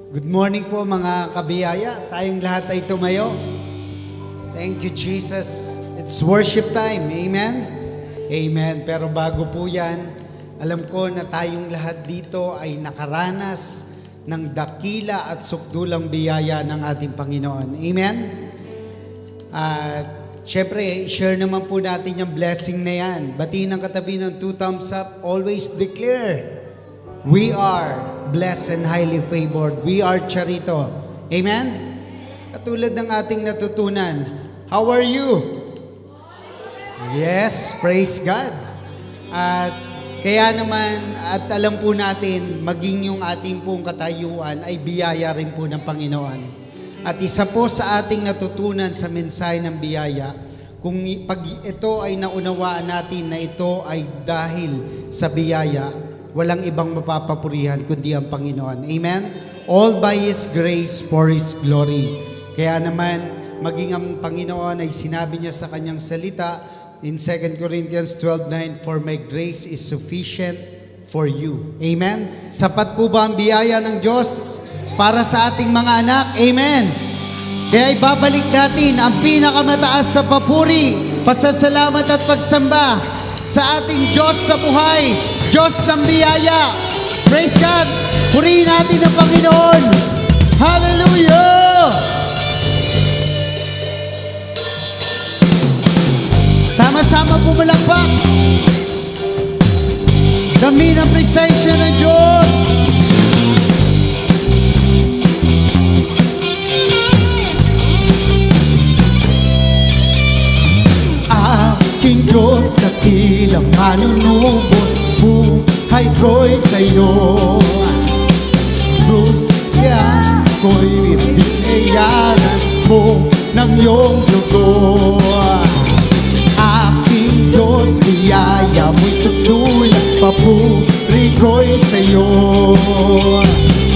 Good morning po mga kabiyaya. Tayong lahat ay tumayo. Thank you, Jesus. It's worship time. Amen? Amen. Pero bago po yan, alam ko na tayong lahat dito ay nakaranas ng dakila at sukdulang biyaya ng ating Panginoon. Amen? At syempre, share naman po natin yung blessing na yan. Batiin ang katabi ng 2 thumbs up. Always declare, we are blessed and highly favored. We are Charito. Amen? Katulad ng ating natutunan, how are you? Yes, praise God. At kaya naman, at alam po natin, maging yung ating pong katayuan ay biyaya rin po ng Panginoon. At isa po sa ating natutunan sa mensahe ng biyaya, kung pag ito ay naunawaan natin na ito ay dahil sa biyaya, walang ibang mapapapurihan kundi ang Panginoon. Amen? All by His grace for His glory. Kaya naman, maging ang Panginoon ay sinabi niya sa kanyang salita in 2 Corinthians 12:9, for my grace is sufficient for you. Amen? Sapat po ba ang biyaya ng Diyos para sa ating mga anak? Amen? Kaya ibabalik natin ang pinakamataas sa papuri, pasasalamat at pagsamba sa ating Diyos sa buhay, Diyos ng biyaya. Praise God! Purihin natin ang Panginoon. Hallelujah! Sama-sama pumalakpak. Dami ng presensya ng Diyos. Aking Diyos, dakilang manunubos, buhay ko'y sa'yo. Sa krus, yan ko'y binayaran mo ng iyong dugo. Aking Diyos, biyaya mo'y sukdulan, papuri ko'y sa'yo.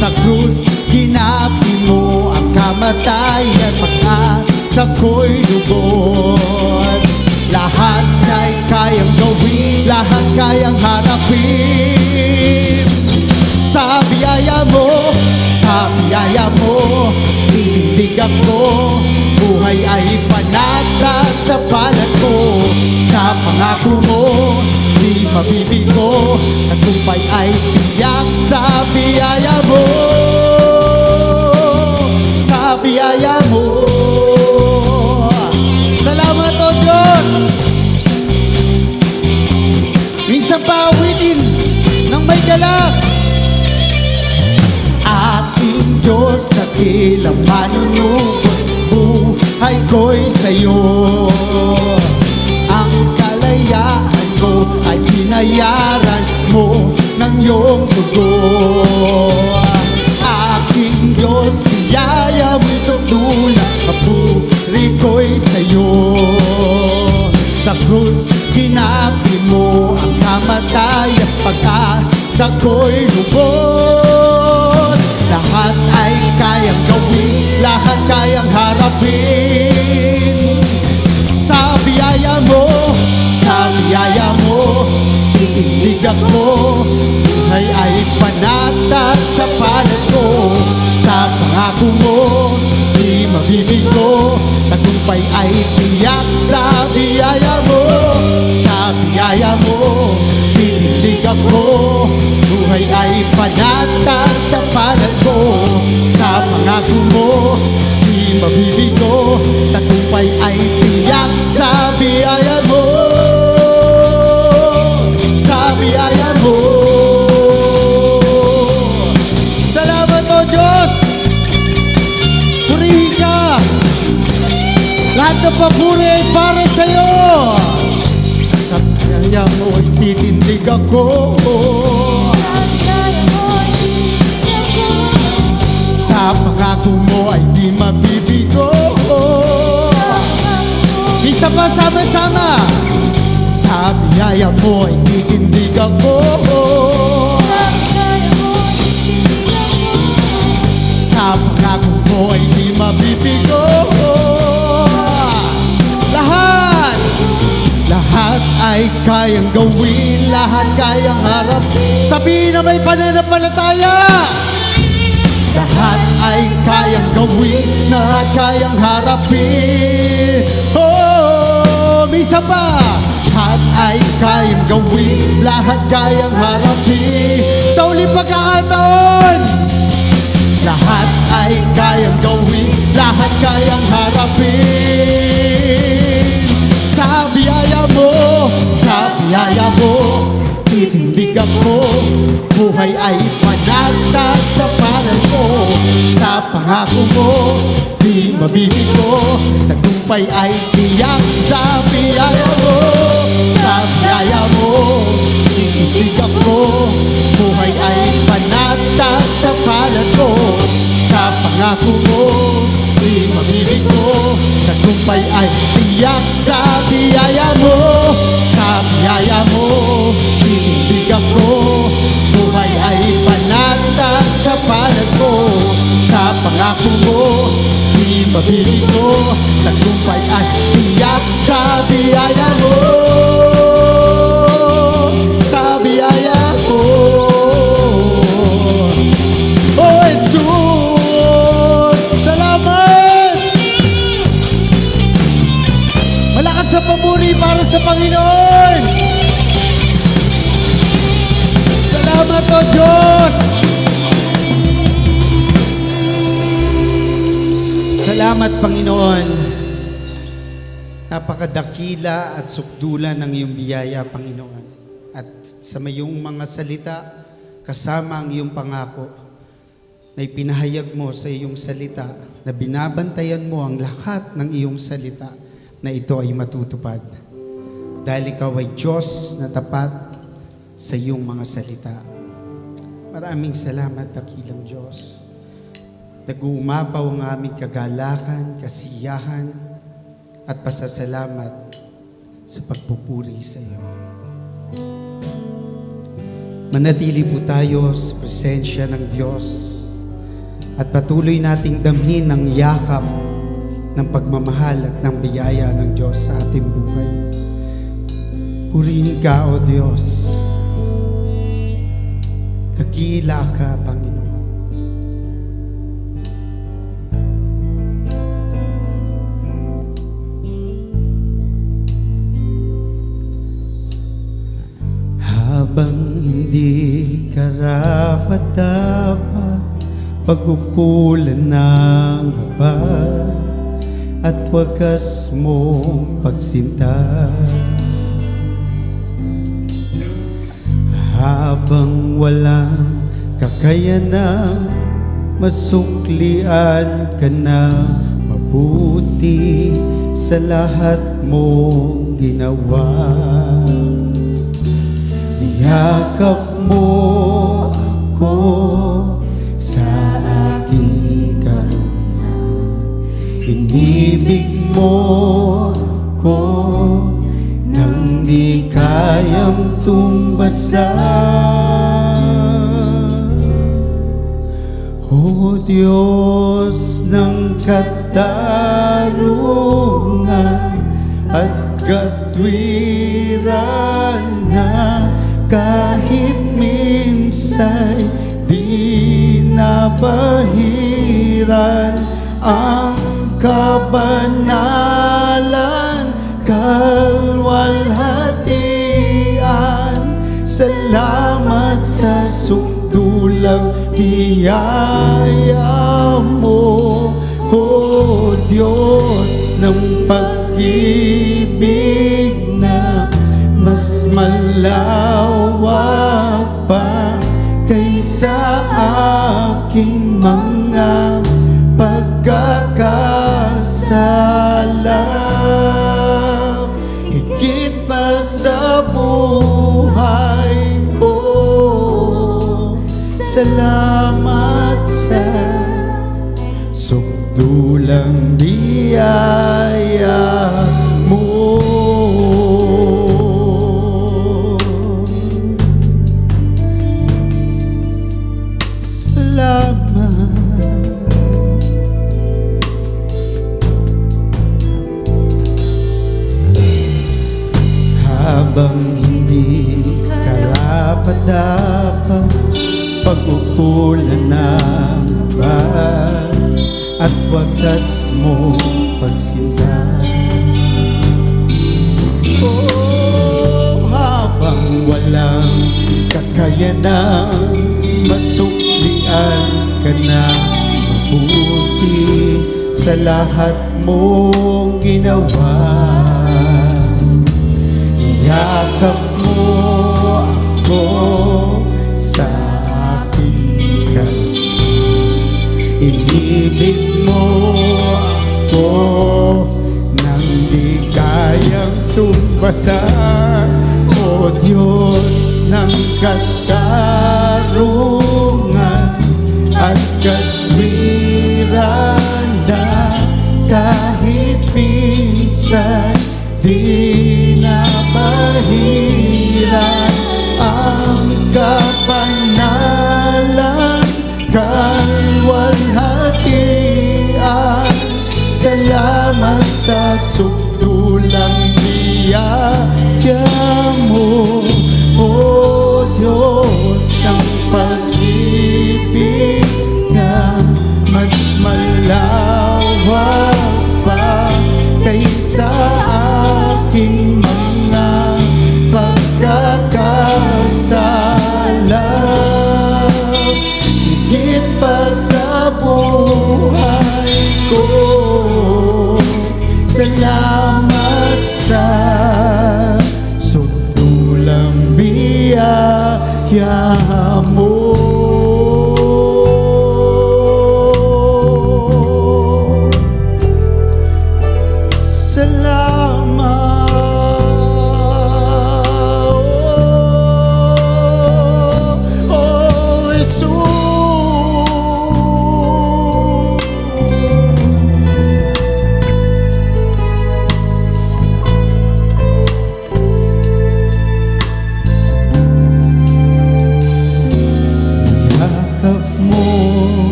Sa krus, hinapi mo ang kamatayan, pag-asa ko'y lubos. Lahat ay kayang gawin, lahat kayang harapin. Sa biyaya mo, titindig ako. Buhay ay panatag sa palad ko. Sa pangako mo, di mabibigo. Tagumpay ay tiyak sa biyaya mo. Sa biyaya mo. Salamat o Diyos. Minsan pa awitin ng may galak. Aking Diyos, dakilang manunubos, buhay ko'y sa'yo. Ang kalayaan ko ay binayaran mo ng iyong dugo. Aking Diyos, biyaya mo'y sukdulan, papuri ko'y sa'yo. Sa krus, hinapi mo ang kamatayan, pag-asa ko'y lubos. Lahat ay kayang gawin, lahat kayang harapin. Sa biyaya mo, titindig ako. Buhay ay panatag sa palad ko. Sa pangako mo, di mabibigo. Tagumpay ay tiyak sa biyaya mo. Sa biyaya mo, titindig ako. Buhay ay panatag sa palad ko. Sa pangako mo, di mabibigo. Tagumpay ay tiyak sa biyaya mo. Sa biyaya mo. Salamat o Diyos. Purihin ka. Lahat ng papuri ay para sa'yo. Sa biyaya mo ay titindig ako. Sa pangako mo ay di mabibigo. Isa pa, sama-sama. Sa biyaya mo ay titindig ako. Sa pangako mo ay di mabibigo. Lahat ay kayang gawin, lahat kayang harap. Sabihin na may pananampalataya. Lahat ay kayang gawin na kayang harapin. Oh, misa pa. Lahat ay kayang gawin, lahat kayang harapin. Sa uling pagkakataon, lahat ay kayang gawin, lahat kayang harapin. Sa biyaya mo, titindig ako. Buhay ay panatag sa palad mo. Sa pangako mo, di mabibigo. Tagumpay ay tiyak sa biyaya mo. Sa biyaya mo, titindig ako. Buhay ay panatag sa palad mo. Sa pangako mo, di mabibigo. Tagumpay ay tiyak sa biyaya mo. Sa biyaya mo, titindig ako. Buhay ay panatag sa palad mo. Sa pangako mo, di mabibigo. Tagumpay ay tiyak sa biyaya mo. Sa biyaya mo. Oh, Jesus, salamat! Malakas sa pamuri para sa Panginoon. Salamat, O Diyos! Salamat, Panginoon. Napakadakila at sukdulan ng iyong biyaya, Panginoon. At sa mayong mga salita, kasama ang iyong pangako, na ipinahayag mo sa iyong salita, na binabantayan mo ang lahat ng iyong salita, na ito ay matutupad. Dahil ikaw ay Diyos na tapat sa iyong mga salita. Maraming salamat, dakilang Diyos. Nag-uumapaw ang aming kagalakan, kasiyahan, at pasasalamat sa pagpupuri sa iyo. Manatili po tayo sa presensya ng Diyos at patuloy nating damhin ang yakap ng pagmamahal at ng biyaya ng Diyos sa ating buhay. Purihin ka, O Diyos. Dakila ka, Panginoon. Habang hindi karapat-dapat, pagkukulan ng habag at wagas mong pagsinta. Habang walang kakayanang masuklian ka na mabuti sa lahat mong ginawa. Niyakap mo ako sa aking karunya. Inibig mo ako nang di kayang tumbasan. O Diyos ng katarungan at katwiran na kahit minsa'y di napahiran ang kabanalan, kalwalhatian. Salamat sa sukdulang biyaya mo, O Diyos ng pag-ibig na mas malawak pa kaysa aking mga pagkakasala. Higit pa sa buhay ko, salamat sa sukdulang biyaya mo. Habang hindi karapat-dapat, pagkukulan ng at wagas mo pagsindan. Oh, habang walang kakayanang masuklian ka na mabuti sa lahat mong ginawa. Iyakap mo ako sa aking katawan. Inibig mo ako nang di kayang tumbasan. O Diyos ng katarungan at katwiran na kahit minsan di napahiran ang kapanalan, kalwalhatian. Salamat sa sukdulang biyaya mo, O Diyos, ang pag-ibig na mas malawak pa kaysa aking mga pagkakasala. Higit pa sa buhay ko, salamat sa sukdulang biyaya mo.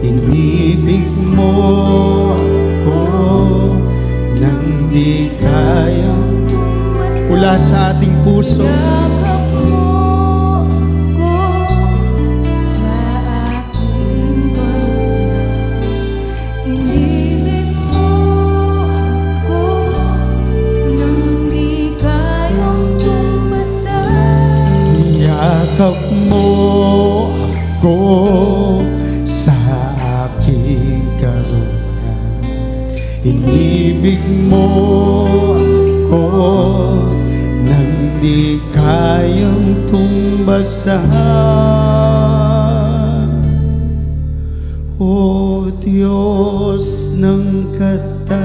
Inibig mo ako nang di kayang mula sa ating puso. Yakap mo ko sa aking katawan. Inibig mo ako nang di kayang tumbasan. Yakap mo ako sa aking katawan. Inibig mo ako nang di kayang tumbasan. O Diyos ng katarungan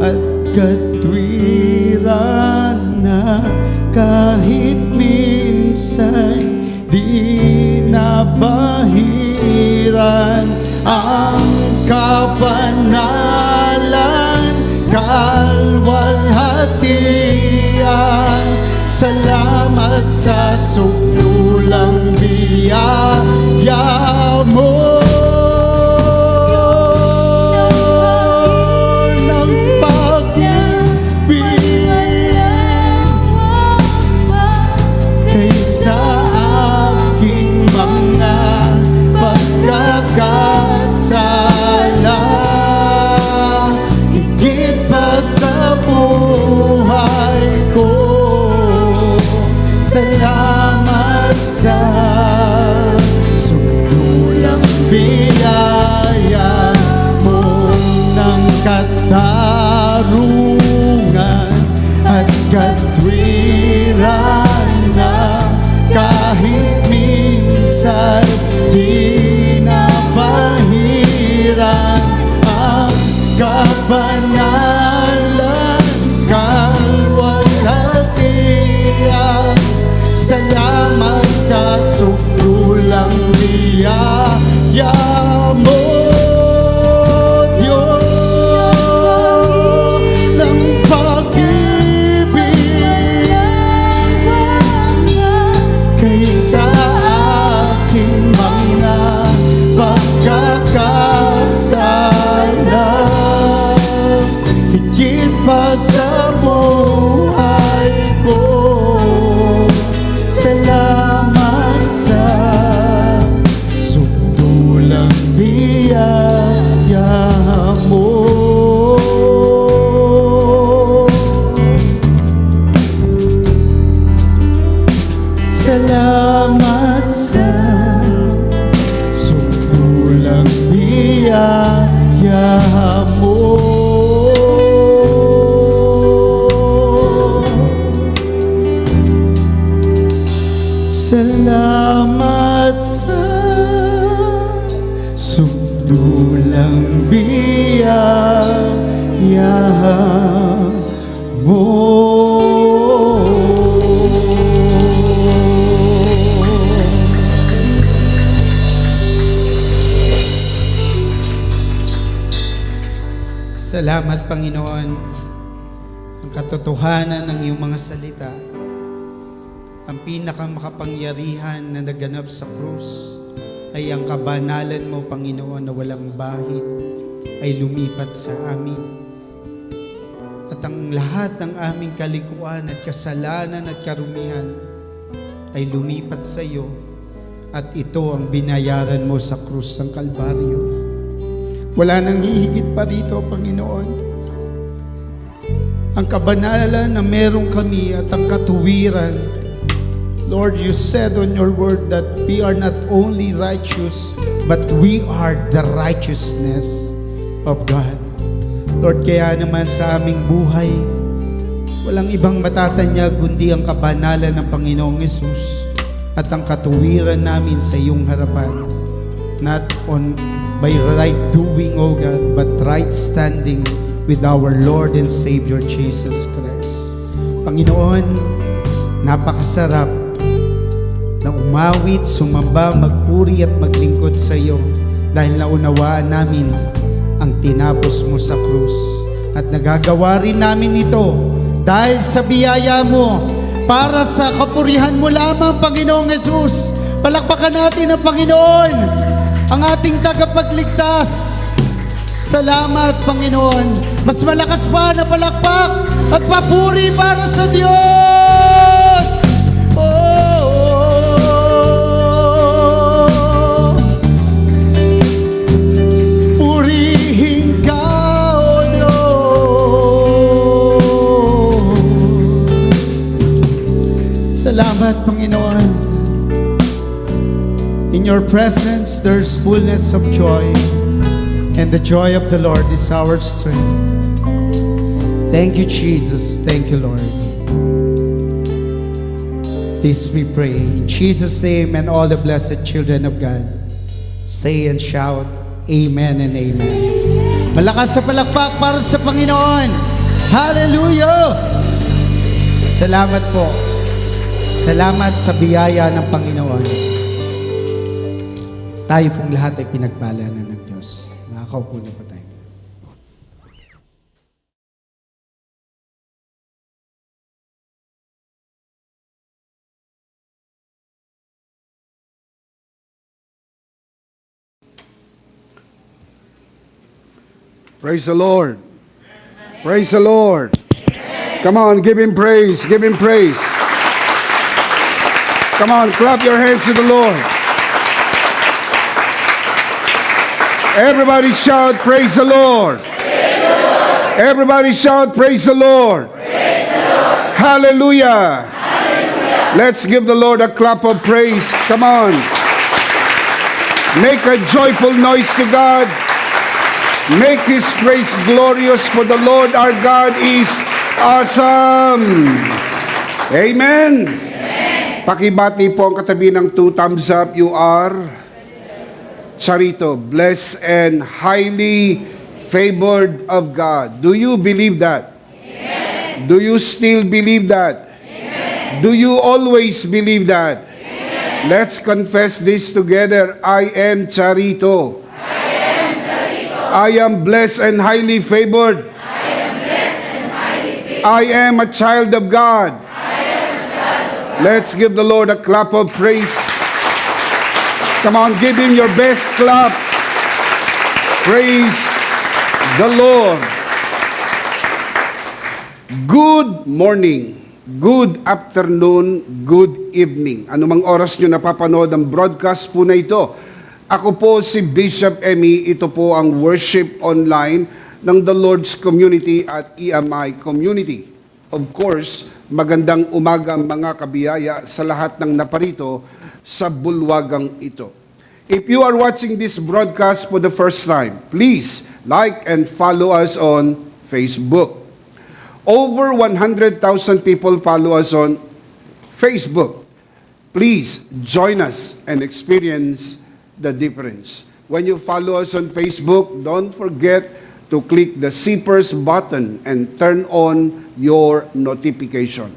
at katwiran na kahit minsan di nabahiran ang kapanalan, kalwalhatian. Salamat sa sukdulang biyaya mo. Ng pag-ibig kaysa aking mga pagkakasala. Higit pa sa buhay ko, salamat sa sukdulang biyaya mo ng katarungan at katwiran na kahit minsan di napahiran ang kapanalan, kalwalhatian. Salamat sa sukdulang biyaya mo, Diyos ng pag-ibig kaysa aking mga pagkakasala. Higit pa sa buhay ko, dulang biyaya mo. Salamat, Panginoon, ang katotohanan ng iyong mga salita, ang pinakamakapangyarihan na naganap sa krus ay ang kabanalan mo, Panginoon, na walang bahid ay lumipat sa amin. At ang lahat ng aming kalikuan at kasalanan at karumihan ay lumipat sa iyo, at ito ang binayaran mo sa krus ng Kalbaryo. Wala nang hihigit pa rito, Panginoon. Ang kabanalan na meron kami at ang katuwiran. Lord, you said on your word that we are not only righteous, but we are the righteousness of God. Lord, kaya naman sa aming buhay, walang ibang matatanyag kundi ang kabanalan ng Panginoong Yesus at ang katuwiran namin sa iyong harapan. Not on by right doing, O God, but right standing with our Lord and Savior Jesus Christ. Panginoon, napakasarap na umawit, sumamba, magpuri at maglingkod sa iyo dahil naunawaan namin ang tinapos mo sa krus. At nagagawa rin namin ito dahil sa biyaya mo para sa kapurihan mo lamang, Panginoong Jesus. Palakpakan natin ang Panginoon, ang ating tagapagligtas. Salamat, Panginoon. Mas malakas pa na palakpak at papuri para sa Diyos. Oh, purihin ka, O Diyos. Salamat, Panginoon. In your presence, there's fullness of joy, and the joy of the Lord is our strength. Thank you, Jesus. Thank you, Lord. This we pray in Jesus' name, and all the blessed children of God say and shout, Amen and Amen. Malakas sa palakpak para sa Panginoon. Hallelujah! Salamat po. Salamat sa biyaya ng Panginoon. Tayo pong lahat ay pinagpalanan ng Diyos. Nakakaupo na po tayo. Praise the Lord. Praise the Lord. Come on, give him praise. Give him praise. Come on, clap your hands to the Lord. Everybody shout, praise the Lord. Praise the Lord. Everybody shout, praise the Lord. Praise the Lord. Hallelujah. Hallelujah. Let's give the Lord a clap of praise. Come on. Make a joyful noise to God. Make his praise glorious, for the Lord our God is awesome. Amen. Amen. Pakibati po ang katabi ng 2 thumbs up. You are Charito, blessed and highly favored of God. Do you believe that? Amen. Do you still believe that? Amen. Do you always believe that? Amen. Let's confess this together. I am Charito. I am Charito. I am blessed and highly favored. I am blessed and highly favored. I am a child of God. I am a child of God. Let's give the Lord a clap of praise. Come on, give him your best clap. Praise the Lord. Good morning, good afternoon, good evening. Anumang oras nyo napapanood ang broadcast po na ito. Ako po si Bishop Emmy. Ito po ang worship online ng The Lord's Community at EMI Community. Of course, magandang umaga mga kabiyaya sa lahat ng naparito sa bulwagang ito. If you are watching this broadcast for the first time, please like and follow us on Facebook. Over 100,000 people follow us on Facebook. Please join us and experience the difference. When you follow us on Facebook, don't forget to click the Seepers button and turn on your notification.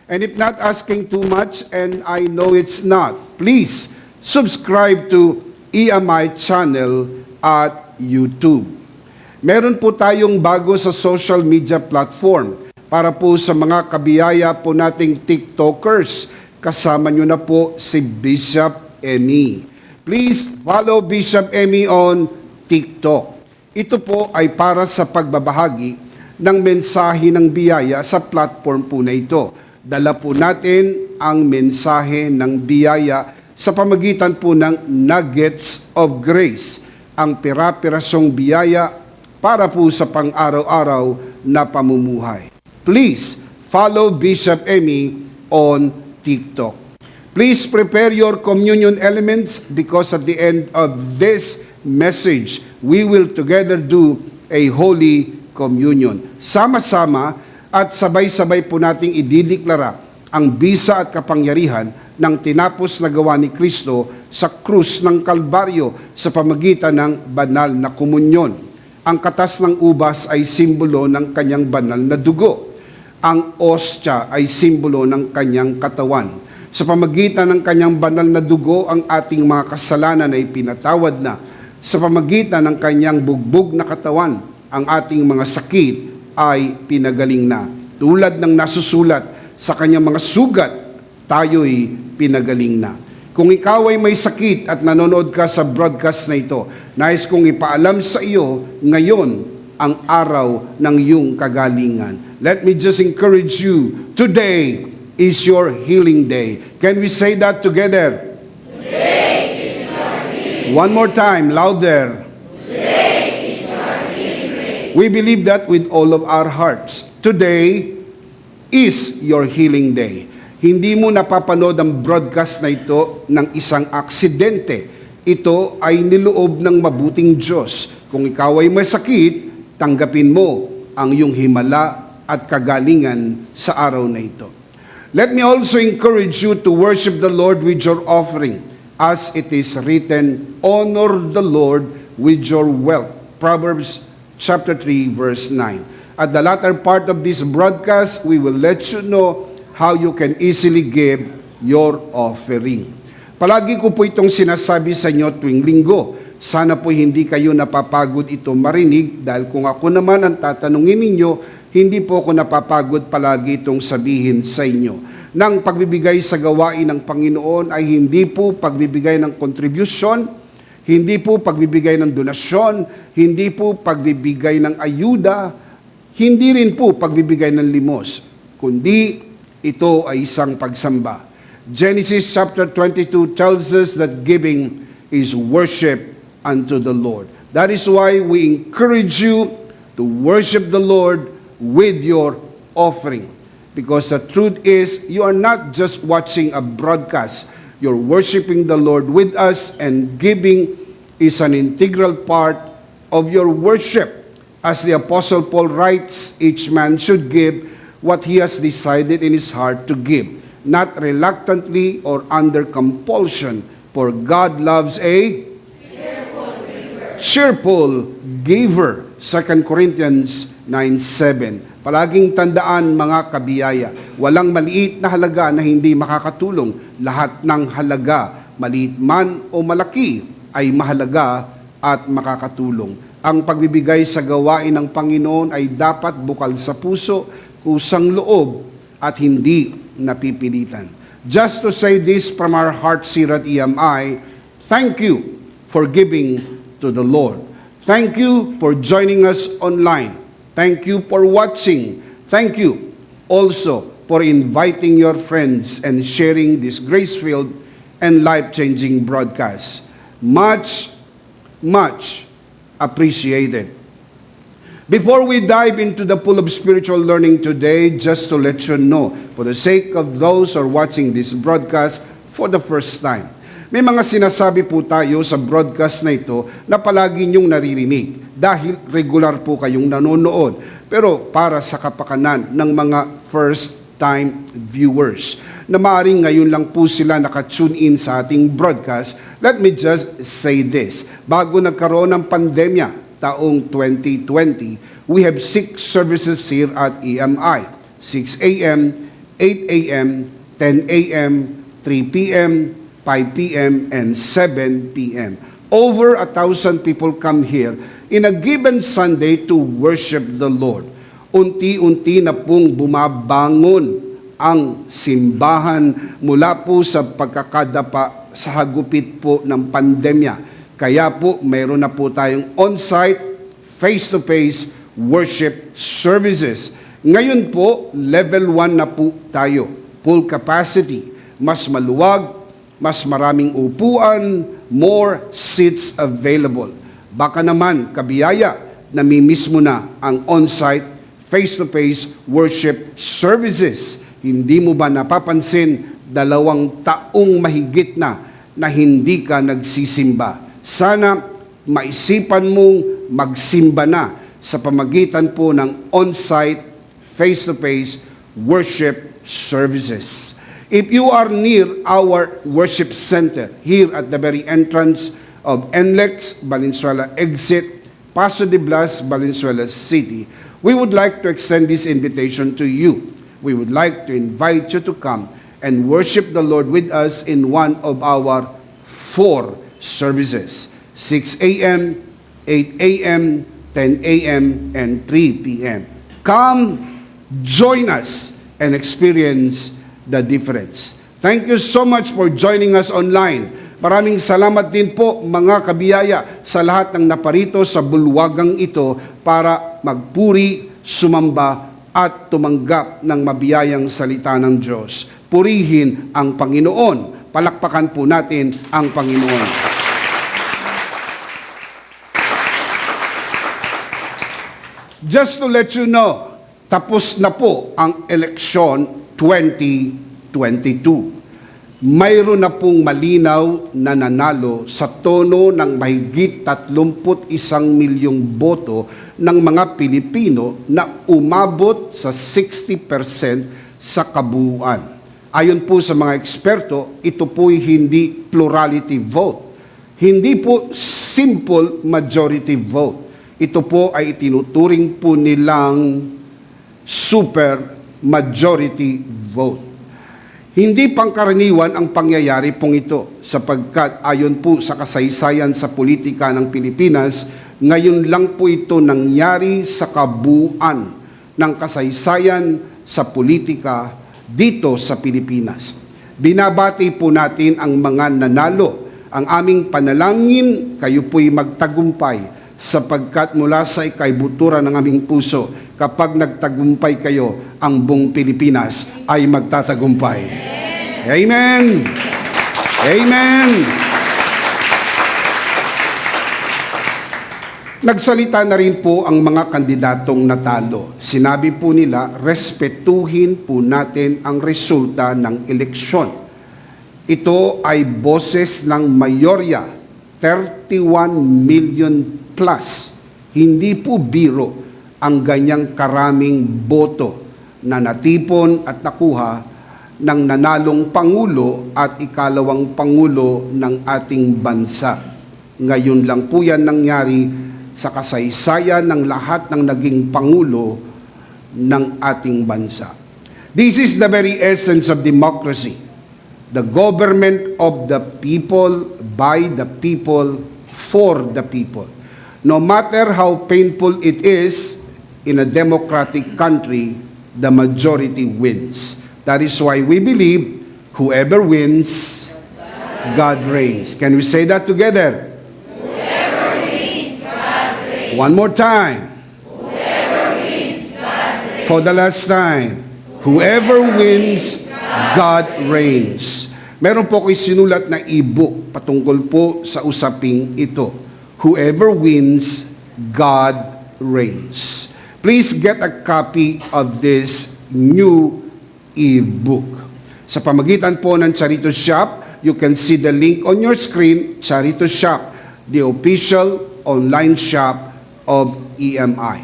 And if not asking too much, and I know it's not, please subscribe to EMI channel at YouTube. Meron po tayong bago sa social media platform para po sa mga kabiyaya po nating TikTokers. Kasama nyo na po si Bishop Emmy. Please follow Bishop Emmy on TikTok. Ito po ay para sa pagbabahagi ng mensahe ng biyaya sa platform po na ito. Dala po natin ang mensahe ng biyaya sa pamagitan po ng Nuggets of Grace, ang pira-pirasong biyaya para po sa pang-araw-araw na pamumuhay. Please follow Bishop Emmy on TikTok. Please prepare your communion elements because at the end of this message, we will together do a Holy Communion. Sama-sama at sabay-sabay po nating idideklara ang bisa at kapangyarihan ng tinapos na gawa ni Kristo sa krus ng Kalbaryo sa pamagitan ng banal na komunyon. Ang katas ng ubas ay simbolo ng kanyang banal na dugo. Ang ostya ay simbolo ng kanyang katawan. Sa pamagitan ng kanyang banal na dugo, ang ating mga kasalanan ay pinatawad na. Sa pamagitan ng kanyang bugbog na katawan, ang ating mga sakit ay pinagaling na. Tulad ng nasusulat sa kanyang mga sugat, tayo'y pinagaling na. Kung ikaw ay may sakit at nanonood ka sa broadcast na ito, nais kong ipaalam sa iyo ngayon ang araw ng iyong kagalingan. Let me just encourage you, today is your healing day. Can we say that together? Today is your healing day. One more time, louder. Today is your healing day. We believe that with all of our hearts. Today is your healing day. Hindi mo napapanood ang broadcast na ito ng isang aksidente. Ito ay niloob ng mabuting Diyos. Kung ikaw ay may sakit, tanggapin mo ang iyong himala at kagalingan sa araw na ito. Let me also encourage you to worship the Lord with your offering. As it is written, honor the Lord with your wealth. Proverbs chapter 3 verse 9. At the latter part of this broadcast, we will let you know how you can easily give your offering. Palagi ko po itong sinasabi sa inyo tuwing linggo. Sana po hindi kayo napapagod ito marinig dahil kung ako naman ang tatanungin ninyo, hindi po ako napapagod palagi itong sabihin sa inyo. Nang pagbibigay sa gawain ng Panginoon ay hindi po pagbibigay ng contribution, hindi po pagbibigay ng donasyon, hindi po pagbibigay ng ayuda, hindi rin po pagbibigay ng limos, kundi ito ay isang pagsamba. Genesis chapter 22 tells us that giving is worship unto the Lord. That is why we encourage you to worship the Lord with your offering. Because the truth is, you are not just watching a broadcast. You're worshiping the Lord with us, and giving is an integral part of your worship. As the Apostle Paul writes, each man should give what he has decided in his heart to give, not reluctantly or under compulsion, for God loves a cheerful giver. 2 Corinthians 9:7. Palaging tandaan mga kabiyaya, walang maliit na halaga na hindi makakatulong. Lahat ng halaga, maliit man o malaki, ay mahalaga at makakatulong. Ang pagbibigay sa gawain ng Panginoon ay dapat bukal sa puso, kusang loob at hindi napipilitan. Just to say this from our hearts here at EMI, thank you for giving to the Lord. Thank you for joining us online. Thank you for watching. Thank you also for inviting your friends and sharing this grace-filled and life-changing broadcast. Much, much appreciated. Before we dive into the pool of spiritual learning today, just to let you know, for the sake of those who are watching this broadcast for the first time, may mga sinasabi po tayo sa broadcast na ito na palagi niyong naririnig dahil regular po kayong nanonood. Pero para sa kapakanan ng mga first-time viewers na maaaring ngayon lang po sila nakatune in sa ating broadcast, Let me just say this. Bago nagkaroon ng pandemya, taong 2020, we have 6 services here at EMI. 6 a.m., 8 a.m., 10 a.m., 3 p.m., 5 p.m., and 7 p.m. Over 1,000 people come here in a given Sunday to worship the Lord. Unti-unti na pong bumabangon ang simbahan mula po sa pagkakadapa sa hagupit po ng pandemya. Kaya po mayroon na po tayong on-site, face-to-face worship services. Ngayon po, level 1 na po tayo. Full capacity, mas maluwag, mas maraming upuan, more seats available. Baka naman, kabiyaya, namimiss mo na ang on-site, face-to-face worship services. Hindi mo ba napapansin, 2 taong mahigit na hindi ka nagsisimba? Sana maisipan mong magsimba na sa pamagitan po ng on-site, face-to-face worship services. If you are near our worship center, here at the very entrance of NLEX, Valenzuela Exit, Paso de Blas, Valenzuela City, we would like to extend this invitation to you. We would like to invite you to come and worship the Lord with us in one of our 4 services, 6 a.m., 8 a.m., 10 a.m., and 3 p.m. Come, join us, and experience the difference. Thank you so much for joining us online. Maraming salamat din po mga kabiyaya sa lahat ng naparito sa bulwagang ito para magpuri, sumamba at tumanggap ng mabiyayang salita ng Diyos. Purihin ang Panginoon. Palakpakan po natin ang Panginoon. Just to let you know, tapos na po ang eleksyon 2022. Mayroon na pong malinaw na nanalo sa tono ng mahigit 31 milyong boto ng mga Pilipino na umabot sa 60% sa kabuuan. Ayon po sa mga eksperto, ito po'y hindi plurality vote. Hindi po simple majority vote. Ito po ay itinuturing po nilang super majority vote. Hindi pangkaraniwan ang pangyayari pong ito sapagkat ayon po sa kasaysayan sa politika ng Pilipinas, ngayon lang po ito nangyari sa kabuuan ng kasaysayan sa politika dito sa Pilipinas. Binabati po natin ang mga nanalo. Ang aming panalangin, kayo po'y magtagumpay sapagkat mula sa ikaibuturan ng aming puso, kapag nagtagumpay kayo, ang buong Pilipinas ay magtatagumpay. Amen! Amen! Nagsalita na rin po ang mga kandidatong natalo. Sinabi po nila, respetuhin po natin ang resulta ng eleksyon. Ito ay boses ng mayorya, 31 million plus. Hindi po biro ang ganyang karaming boto na natipon at nakuha ng nanalong Pangulo at ikalawang Pangulo ng ating bansa. Ngayon lang po yan nangyari sa kasaysayan ng lahat ng naging Pangulo ng ating bansa. This is the very essence of democracy. The government of the people, by the people, for the people. No matter how painful it is, in a democratic country, the majority wins. That is why we believe whoever wins, God reigns. Can we say that together? Whoever wins, God reigns. One more time. Whoever wins, God reigns. For the last time. Whoever wins, God reigns. Meron po ko'y sinulat na e-book patungkol po sa usaping ito. Whoever wins, God reigns. Please get a copy of this new e-book. Sa pamagitan po ng Charito Shop, you can see the link on your screen, Charito Shop, the official online shop of EMI.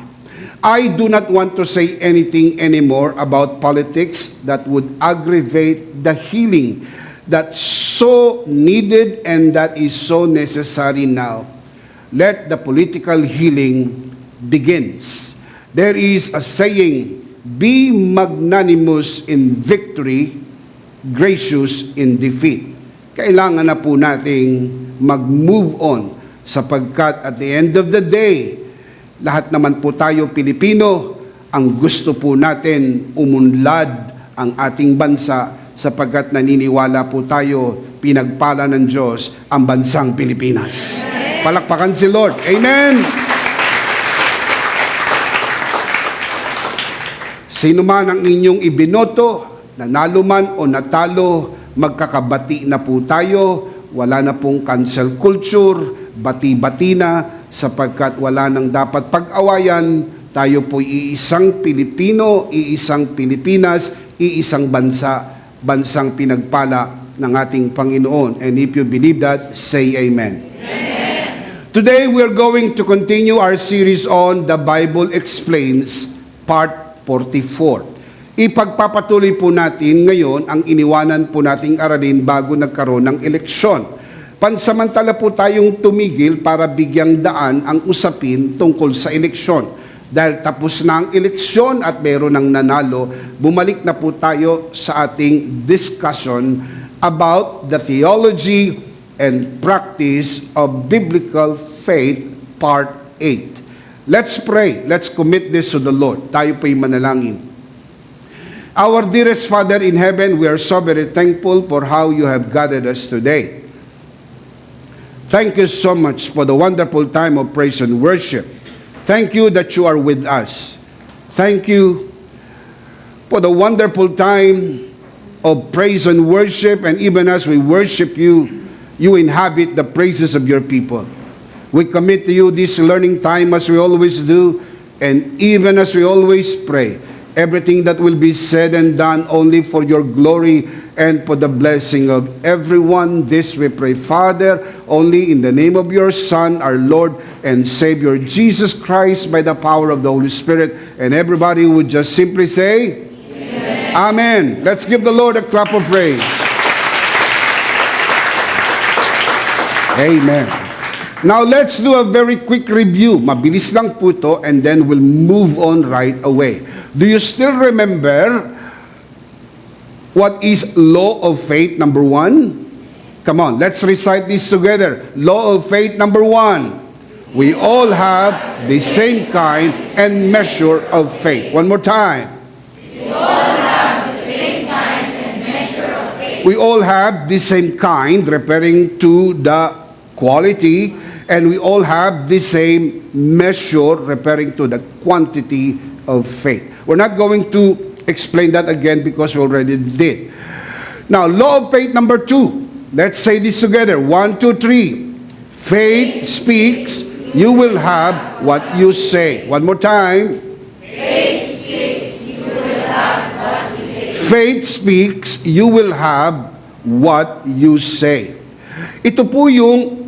I do not want to say anything anymore about politics that would aggravate the healing that's so needed and that is so necessary now. Let the political healing begins. There is a saying, be magnanimous in victory, gracious in defeat. Kailangan na po nating mag-move on sapagkat at the end of the day, lahat naman po tayo Pilipino, ang gusto po natin umunlad ang ating bansa sapagkat naniniwala po tayo pinagpala ng Diyos ang bansang Pilipinas. Palakpakan si Lord. Amen! Sino man ang inyong ibinoto, nanalo man o natalo, magkakabati na po tayo, wala na pong cancel culture, bati-bati na, sapagkat wala nang dapat pag-awayan, tayo po iisang Pilipino, iisang Pilipinas, iisang bansa, bansang pinagpala ng ating Panginoon. And if you believe that, say amen. Today, we are going to continue our series on The Bible Explains, Part 44. Ipagpapatuloy po natin ngayon ang iniwanan po nating aralin bago nagkaroon ng eleksyon. Pansamantala po tayong tumigil para bigyang daan ang usapin tungkol sa eleksyon. Dahil tapos na ang eleksyon at meron ng nanalo, bumalik na po tayo sa ating discussion about the theology and practice of biblical faith, Part 8. Let's pray. Let's commit this to the Lord. Tayo po'y manalangin. Our dearest Father in heaven, we are so very thankful for how you have gathered us today. Thank you so much for the wonderful time of praise and worship. Thank you that you are with us. Thank you for the wonderful time of praise and worship, and even as we worship you, you inhabit the praises of your people. We commit to you this learning time as we always do, and even as we always pray, everything that will be said and done only for your glory and for the blessing of everyone. This we pray, Father, only in the name of your Son, our Lord and Savior, Jesus Christ, by the power of the Holy Spirit. And everybody would just simply say, Amen. Amen. Let's give the Lord a clap of praise. Amen. Now let's do a very quick review. Mabilis lang po ito, and then we'll move on right away. Do you still remember what is law of faith number 1? Come on, let's recite this together. Law of faith number 1. We all have the same kind and measure of faith. One more time. We all have the same kind and measure of faith. We all have the same kind, referring to the quality, and we all have the same measure, referring to the quantity of faith. We're not going to explain that again because we already did. Now, law of faith number 2. Let's say this together. 1, 2, 3. Faith speaks, you will have what you say. One more time. Faith speaks, you will have what you say. Faith speaks, you will have what you say. Ito po yung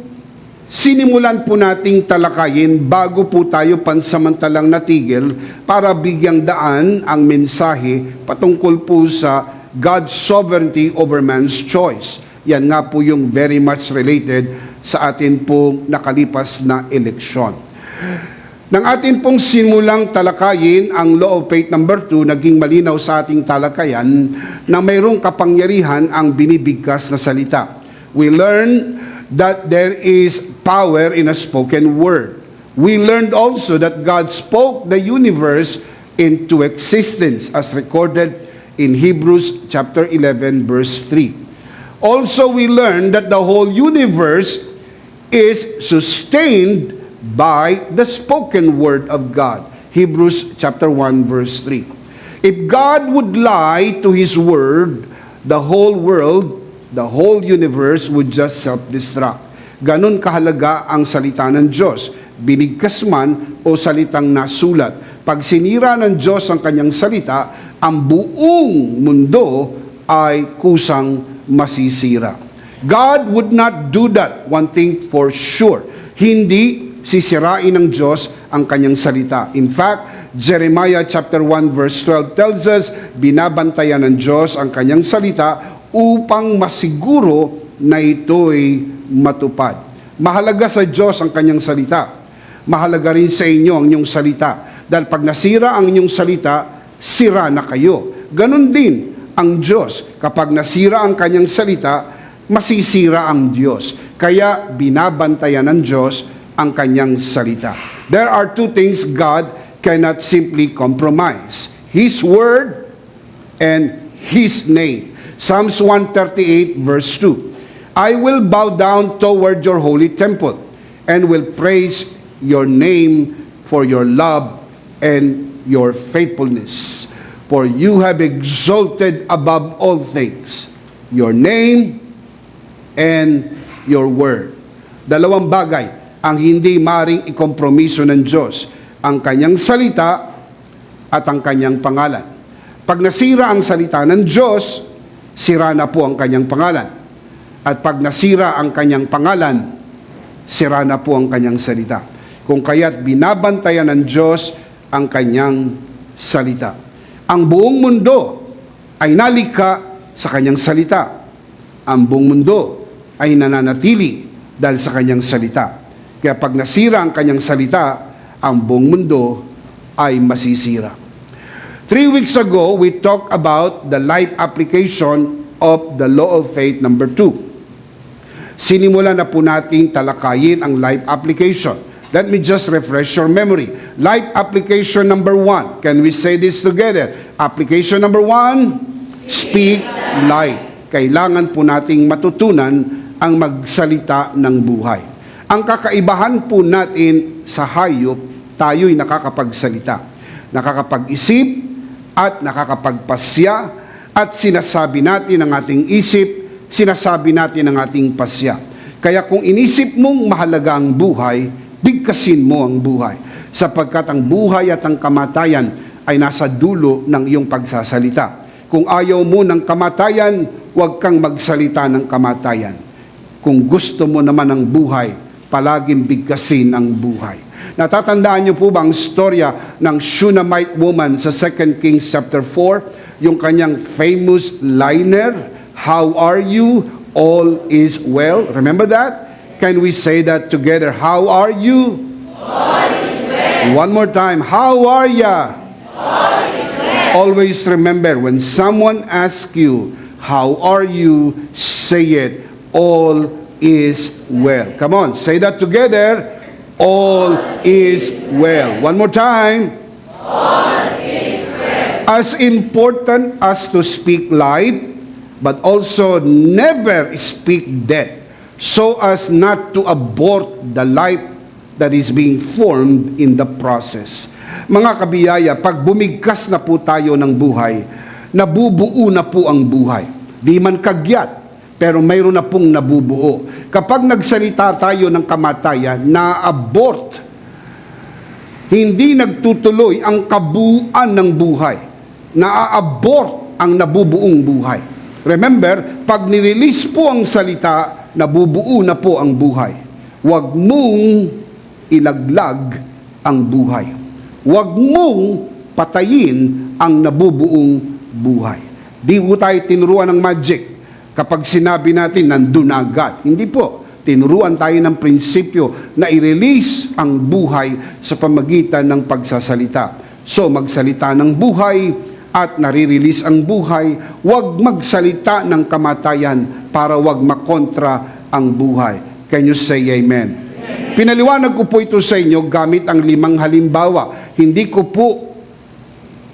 sinimulan po nating talakayin bago po tayo pansamantalang natigil para bigyang daan ang mensahe patungkol po sa God's sovereignty over man's choice. Yan nga po yung very much related sa atin pong nakalipas na eleksyon. Nang atin pong simulang talakayin ang law of faith number 2, naging malinaw sa ating talakayan na mayroong kapangyarihan ang binibigkas na salita. We learn that there is power in a spoken word. We learned also that God spoke the universe into existence as recorded in Hebrews chapter 11 verse 3. Also, we learned that the whole universe is sustained by the spoken word of God. Hebrews chapter 1 verse 3. If God would lie to His word, the whole world, the whole universe would just self-destruct. Ganon kahalaga ang salita ng Diyos, binigkas man o salitang nasulat. Pag sinira ng Diyos ang kanyang salita, ang buong mundo ay kusang masisira. God would not do that, one thing for sure. Hindi sisirain ng Diyos ang kanyang salita. In fact, Jeremiah chapter 1 verse 12 tells us, binabantayan ng Diyos ang kanyang salita upang masiguro na ito'y matupad. Mahalaga sa Diyos ang kanyang salita. Mahalaga rin sa inyo ang inyong salita. Dahil pag nasira ang inyong salita, sira na kayo. Ganon din ang Diyos. Kapag nasira ang kanyang salita, masisira ang Diyos. Kaya binabantayan ng Diyos ang kanyang salita. There are two things God cannot simply compromise: His word and His name. Psalms 138 verse 2. I will bow down toward your holy temple and will praise your name for your love and your faithfulness. For you have exalted above all things your name and your word. Dalawang bagay ang hindi maring ikompromiso ng Diyos: ang kanyang salita at ang kanyang pangalan. Pag nasira ang salita ng Diyos, sira na po ang kanyang pangalan. At pag nasira ang kanyang pangalan, sira na po ang kanyang salita. Kung kaya't binabantayan ng Diyos ang kanyang salita. Ang buong mundo ay nalikha sa kanyang salita. Ang buong mundo ay nananatili dahil sa kanyang salita. Kaya pag nasira ang kanyang salita, ang buong mundo ay masisira. 3 weeks ago, we talked about the life application of the law of faith number 2. Sinimula na po natin talakayin ang life application. Let me just refresh your memory. Life application number 1. Can we say this together? Application number 1, speak life. Kailangan po nating matutunan ang magsalita ng buhay. Ang kakaibahan po natin sa hayop, tayo'y nakakapagsalita, nakakapag-isip, at nakakapagpasya, at sinasabi natin ang ating isip, sinasabi natin ang ating pasya. Kaya kung inisip mong mahalaga ang buhay, bigkasin mo ang buhay, sapagkat ang buhay at ang kamatayan ay nasa dulo ng iyong pagsasalita. Kung ayaw mo ng kamatayan, huwag kang magsalita ng kamatayan. Kung gusto mo naman ng buhay, palaging bigkasin ang buhay. Natatandaan niyo po ba ang storya ng Shunammite woman sa 2 Kings chapter 4? Yung kanyang famous liner, "How are you? All is well." Remember that? Can we say that together? How are you? All is well. One more time. How are ya? All is well. Always remember, when someone asks you, how are you? Say it, all is well. Come on, say that together. All is well. One more time. All is well. As important as to speak life, but also never speak death, so as not to abort the life that is being formed in the process. Mga kabiyaya, pag bumigkas na po tayo ng buhay, nabubuo na po ang buhay. Di man kagyat, pero mayroon na pong nabubuo. Kapag nagsalita tayo ng kamatayan, na-abort, hindi nagtutuloy ang kabuuan ng buhay. Na-abort ang nabubuong buhay. Remember, pag nirelease po ang salita, nabubuo na po ang buhay. Huwag mong ilaglag ang buhay. Huwag mong patayin ang nabubuong buhay. Di po tayo tinuruan ng magic. Kapag sinabi natin, nandun na agad. Hindi po. Tinuruan tayo ng prinsipyo na i-release ang buhay sa pamagitan ng pagsasalita. So, magsalita ng buhay at nare-release ang buhay. Huwag magsalita ng kamatayan para huwag makontra ang buhay. Can you say amen? Pinaliwanag ko po ito sa inyo gamit ang 5 halimbawa. Hindi ko po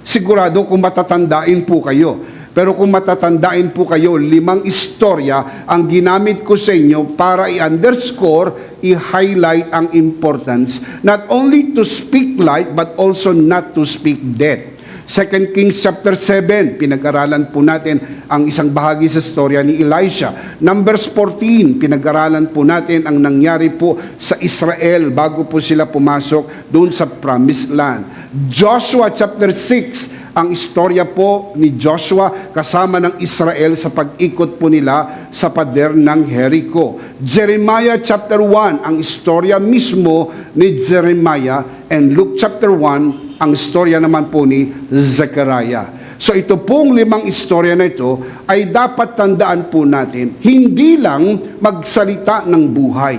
sigurado kung matatandain po kayo. Pero kung matatandaan po kayo, 5 istorya ang ginamit ko sa inyo para i-underscore, i-highlight ang importance, not only to speak light, but also not to speak death. 2 Kings chapter 7, pinag-aralan po natin ang isang bahagi sa storya ni Elisha. Numbers 14, pinag-aralan po natin ang nangyari po sa Israel bago po sila pumasok doon sa Promised Land. Joshua chapter 6, ang istorya po ni Joshua kasama ng Israel sa pag-ikot po nila sa pader ng Jericho. Jeremiah chapter 1, ang istorya mismo ni Jeremiah, and Luke chapter 1, ang istorya naman po ni Zechariah. So ito pong 5 istorya na ito ay dapat tandaan po natin, hindi lang magsalita ng buhay,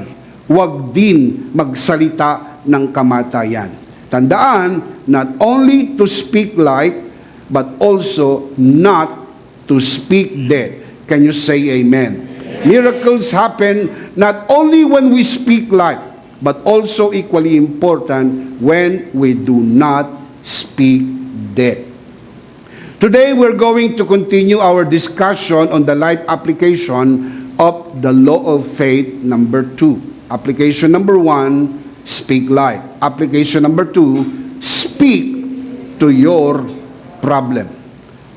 huwag din magsalita ng kamatayan. Tandaan, not only to speak life, but also not to speak death. Can you say amen? Miracles happen not only when we speak life, but also equally important when we do not speak death. Today, we're going to continue our discussion on the life application of the law of faith, number 2. Application number 1, speak life. Application number 2, speak to your problem.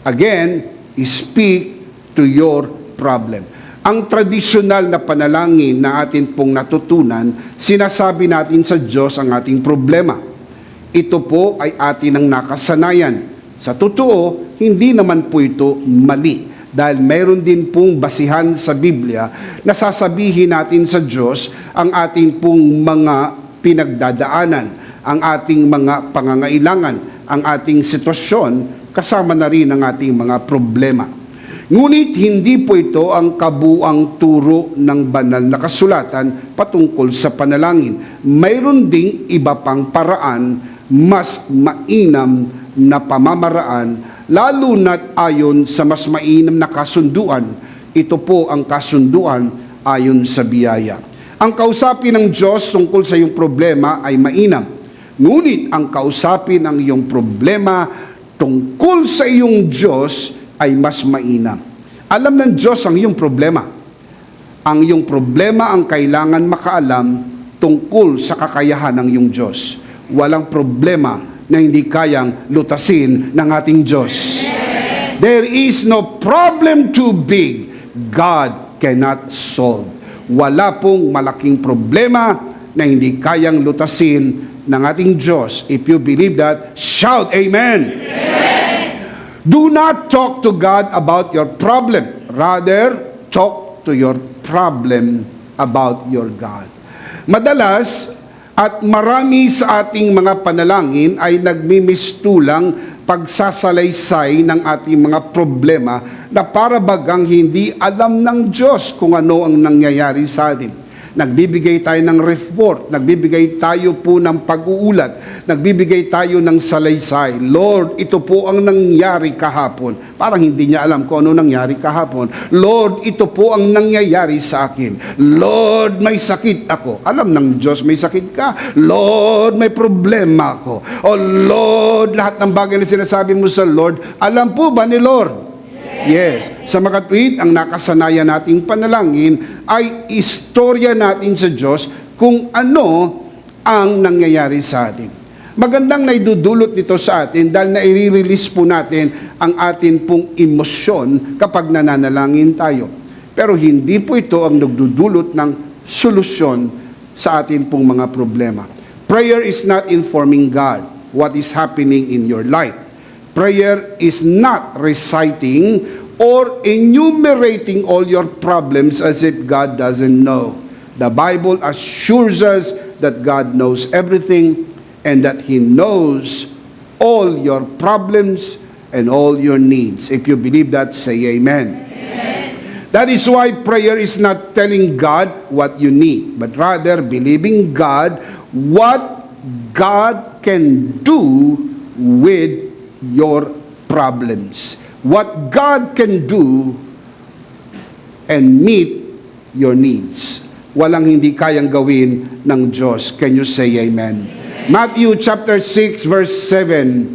Again, speak to your problem. Ang tradisyonal na panalangin na atin pong natutunan, sinasabi natin sa Diyos ang ating problema. Ito po ay atin ang nakasanayan. Sa totoo, hindi naman po ito mali. Dahil mayroon din pong basihan sa Biblia na sasabihin natin sa Diyos ang ating pong mga pinagdadaanan, ang ating mga pangangailangan, ang ating sitwasyon, kasama na rin ang ating mga problema. Ngunit hindi po ito ang kabuang turo ng banal na kasulatan patungkol sa panalangin. Mayroon ding iba pang paraan, mas mainam na pamamaraan, lalo na't ayon sa mas mainam na kasunduan. Ito po ang kasunduan ayon sa biyaya. Ang kausapin ng Diyos tungkol sa iyong problema ay mainam. Ngunit ang kausapin ng iyong problema tungkol sa iyong Diyos ay mas mainam. Alam ng Diyos ang iyong problema. Ang iyong problema ang kailangan makaalam tungkol sa kakayahan ng iyong Diyos. Walang problema na hindi kayang lutasin ng ating Diyos. There is no problem too big God cannot solve. Wala pong malaking problema na hindi kayang lutasin ng ating Diyos. If you believe that, shout amen. Do not talk to God about your problem. Rather, talk to your problem about your God. Madalas, at marami sa ating mga panalangin ay nagmimistulang pagsasalaysay ng ating mga problema na para bagang hindi alam ng Diyos kung ano ang nangyayari sa atin. Nagbibigay tayo ng report, nagbibigay tayo po ng pag-uulat, nagbibigay tayo ng salaysay. Lord, ito po ang nangyari kahapon. Parang hindi niya alam kung ano nangyari kahapon. Lord, ito po ang nangyayari sa akin. Lord, may sakit ako. Alam ng Diyos, may sakit ka. Lord, may problema ako. O Lord, lahat ng bagay na sinasabi mo sa Lord, alam po ba ni Lord? Yes. Sa makatwid, ang nakasanayan nating panalangin ay istorya natin sa Diyos kung ano ang nangyayari sa atin. Magandang naidudulot nito sa atin dahil nai-release po natin ang atin pong emosyon kapag nananalangin tayo. Pero hindi po ito ang nagdudulot ng solusyon sa atin pong mga problema. Prayer is not informing God what is happening in your life. Prayer is not reciting or enumerating all your problems as if God doesn't know. The Bible assures us that God knows everything and that He knows all your problems and all your needs. If you believe that, say amen. Amen. That is why prayer is not telling God what you need, but rather believing God what God can do with your problems. What God can do and meet your needs. Walang hindi kayang gawin ng Diyos. Can you say amen? Matthew chapter 6 verse 7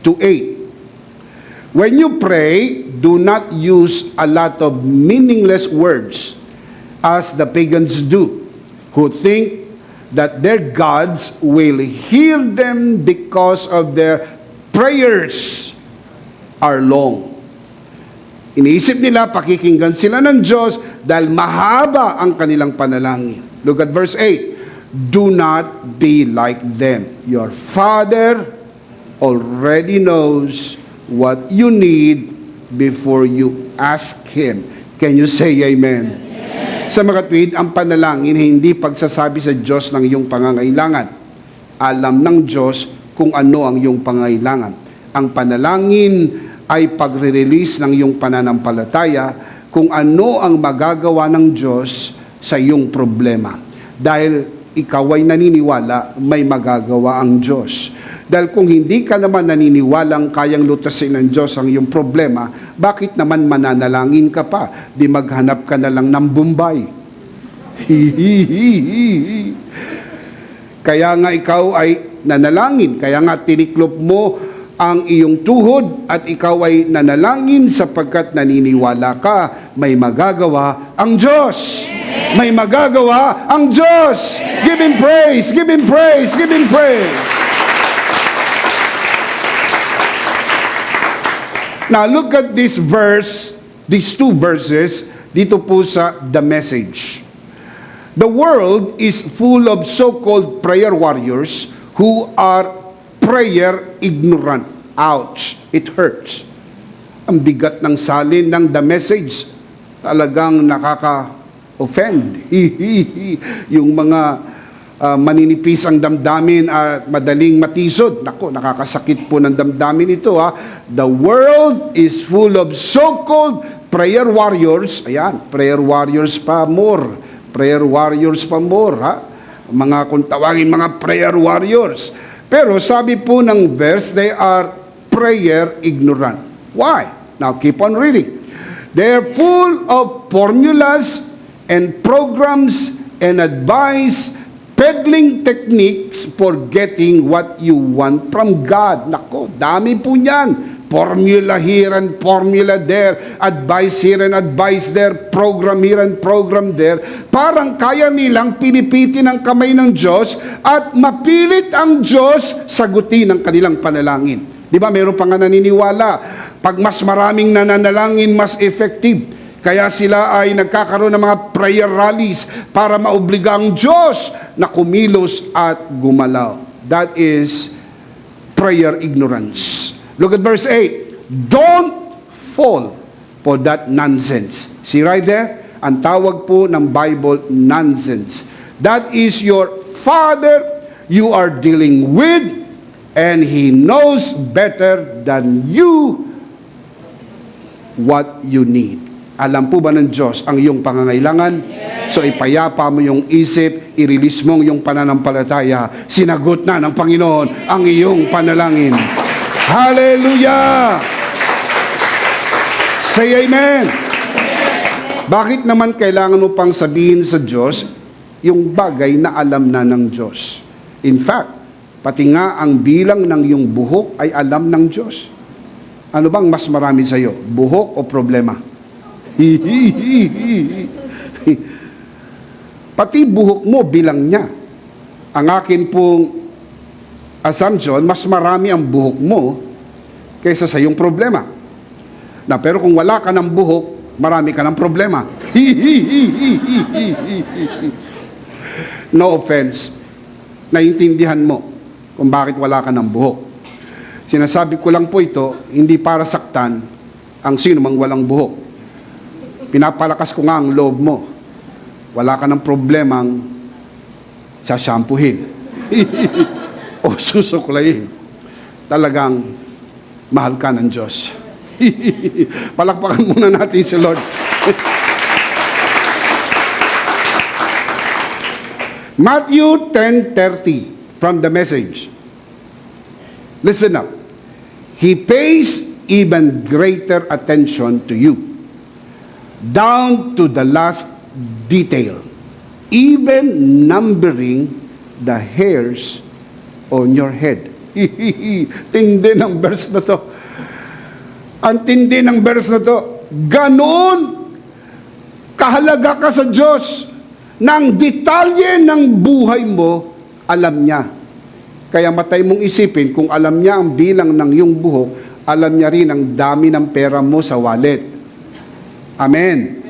to 8. When you pray, do not use a lot of meaningless words as the pagans do, who think that their gods will hear them because of their prayers are long. Iniisip nila, pakikinggan sila ng Diyos dahil mahaba ang kanilang panalangin. Look at verse 8. Do not be like them. Your Father already knows what you need before you ask Him. Can you say amen? Sa mga tweet, ang panalangin hindi pagsasabi sa Diyos ng iyong pangangailangan. Alam ng Diyos kung ano ang iyong pangangailangan. Ang panalangin ay pagre-release ng iyong pananampalataya kung ano ang magagawa ng Diyos sa iyong problema. Dahil ikaw ay naniniwala, may magagawa ang Diyos. Dahil kung hindi ka naman naniniwalang kayang lutasin ng Diyos ang iyong problema, bakit naman mananalangin ka pa? Di maghanap ka na lang ng Bombay. Kaya nga ikaw ay nanalangin, kaya nga tiniklop mo ang iyong tuhod at ikaw ay nanalangin sapagkat naniniwala ka, may magagawa ang Diyos. May magagawa ang Diyos. Give Him praise, give Him praise, give Him praise. Now look at this verse, these two verses, dito po sa The Message. The world is full of so-called prayer warriors who are prayer ignorant. Ouch! It hurts. Ang bigat ng salin ng The Message. Talagang nakaka-offend. Yung mga maninipis ang damdamin at madaling matisod. Nako, nakakasakit po ng damdamin ito ha. The world is full of so-called prayer warriors. Ayan, prayer warriors pa more. Prayer warriors pa more ha. Mga kung tawagin mga prayer warriors. Pero sabi po ng verse, they are prayer ignorant. Why? Now keep on reading. They are full of formulas and programs and advice, peddling techniques for getting what you want from God. Nako, dami po niyan. Formula here and formula there, advice here and advice there, program here and program there. Parang kaya nilang pinipitin ang kamay ng Diyos at mapilit ang Diyos sagutin ang kanilang panalangin. Di ba, meron pa nga naniniwala, pag mas maraming nananalangin, mas effective. Kaya sila ay nagkakaroon ng mga prayer rallies para maobliga ang Diyos na kumilos at gumalaw. That is prayer ignorance. Look at verse 8. Don't fall for that nonsense. See right there? Ang tawag po ng Bible, nonsense. That is your Father you are dealing with, and He knows better than you what you need. Alam po ba ng Diyos ang iyong pangangailangan? So ipayapa mo yung isip, i-release mo yung pananampalataya, sinagot na ng Panginoon ang iyong panalangin. Hallelujah! Say amen! Bakit naman kailangan mo pang sabihin sa Diyos yung bagay na alam na ng Diyos? In fact, pati nga ang bilang ng iyong buhok ay alam ng Diyos. Ano bang mas marami sa iyo? Buhok o problema? Pati buhok mo bilang niya. Ang akin pong assumption, mas marami ang buhok mo kaysa sa iyong problema. Na pero kung wala ka ng buhok, marami ka ng problema. No offense. Naiintindihan mo kung bakit wala ka ng buhok. Sinasabi ko lang po ito, hindi para saktan ang sino mang walang buhok. Pinapalakas ko nga ang loob mo. Wala ka ng problemang sasampuhin o susuklayin. Talagang mahal ka ng Diyos. Palakpakan muna natin si Lord. Matthew 10:30 from the Message. Listen up. He pays even greater attention to you, down to the last detail, even numbering the hairs on your head. Tindi ng verse na to. Ang tindi ng verse na to. Ganon kahalaga ka sa Diyos na ang detalye ng buhay mo, alam niya. Kaya matay mong isipin, kung alam niya ang bilang ng iyong buhok, alam niya rin ang dami ng pera mo sa wallet. Amen.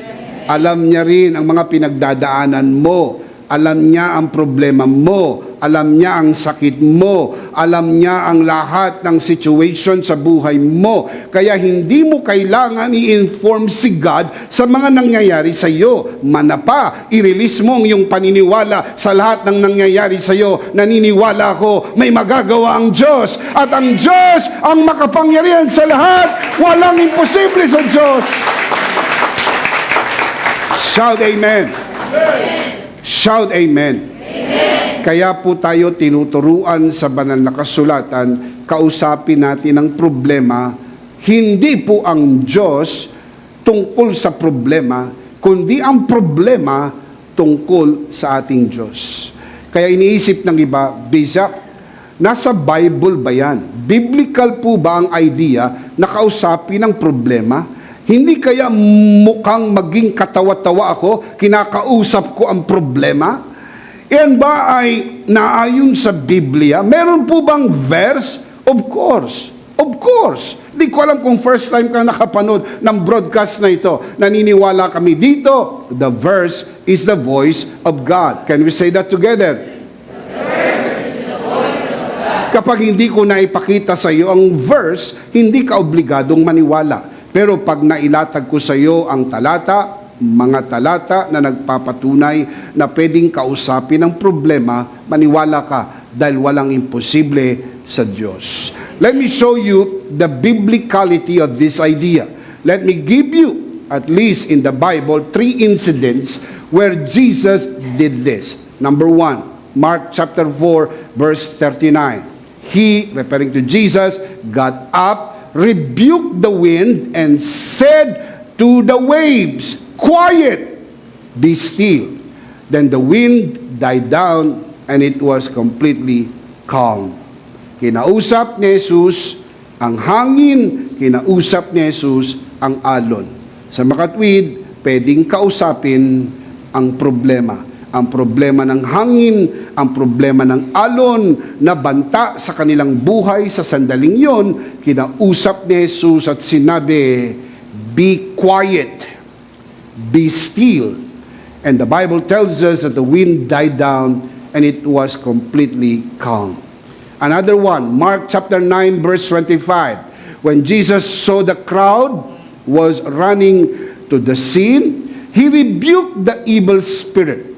Alam niya rin ang mga pinagdadaanan mo. Alam niya ang problema mo. Alam niya ang sakit mo. Alam niya ang lahat ng situation sa buhay mo. Kaya hindi mo kailangan i-inform si God sa mga nangyayari sa iyo. Manapa, i-release mo ang iyong paniniwala sa lahat ng nangyayari sa iyo. Naniniwala ako, may magagawa ang Diyos. At ang Diyos ang makapangyarihan sa lahat. Walang imposible sa Diyos. Shout amen. Shout amen. Kaya po tayo tinuturuan sa banal na kasulatan, kausapin natin ang problema, hindi po ang Diyos tungkol sa problema, kundi ang problema tungkol sa ating Diyos. Kaya iniisip ng iba, Bishop, nasa Bible ba yan? Biblical po ba ang idea na kausapin ang problema? Hindi kaya mukhang maging katawa-tawa ako, kinakausap ko ang problema? Yan ba ay naayon sa Biblia? Meron po bang verse? Of course. Of course. Di ko alam kung first time ka nakapanood ng broadcast na ito. Naniniwala kami dito. The verse is the voice of God. Can we say that together? The verse is the voice of God. Kapag hindi ko naipakita sa iyo ang verse, hindi ka obligadong maniwala. Pero pag nailatag ko sa iyo ang talata, mga talata na nagpapatunay na pwedeng kausapin ang problema, maniwala ka dahil walang imposible sa Diyos. Let me show you the biblicality of this idea. Let me give you, at least in the Bible, 3 incidents where Jesus did this. Number 1, Mark chapter 4, verse 39. He, referring to Jesus, got up, rebuked the wind, and said to the waves, "Quiet, be still." Then the wind died down and it was completely calm. Kinausap ni Jesus ang hangin, kinausap ni Jesus ang alon. Sa makatwid, pwedeng kausapin ang problema. Ang problema ng hangin, ang problema ng alon na banta sa kanilang buhay sa sandaling yon, kinausap ni Jesus at sinabi, "Be quiet. Be still." And the Bible tells us that the wind died down and it was completely calm. Another one, Mark chapter 9, verse 25. When Jesus saw the crowd was running to the scene, he rebuked the evil spirit.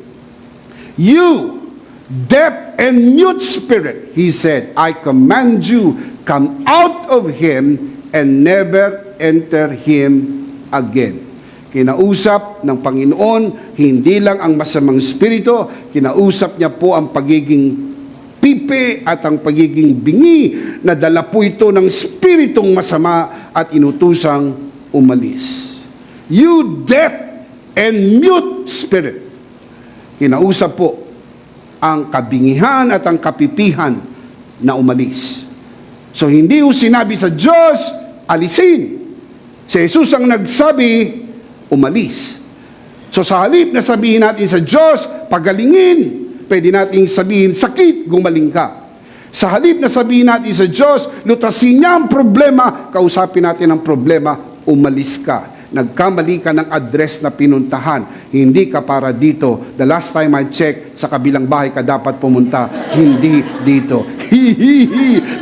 "You, deaf and mute spirit," he said, "I command you, come out of him and never enter him again." Kinausap ng Panginoon, hindi lang ang masamang spirito, kinausap niya po ang pagiging pipe at ang pagiging bingi, na dala po ito ng spiritong masama at inutusang umalis. "You deaf and mute spirit." Kinausap po ang kabingihan at ang kapipihan na umalis. So hindi po sinabi sa Diyos, alisin. Si Jesus ang nagsabi, umalis. So sa halip na sabihin natin sa Diyos, pagalingin, pwede nating sabihin, sakit, gumaling ka. Sa halip na sabihin natin sa Diyos, lutasin niya ang problema, kausapin natin ang problema, umalis ka. Nagkamali ka ng address na pinuntahan. Hindi ka para dito. The last time I checked, sa kabilang bahay ka dapat pumunta. Hindi dito.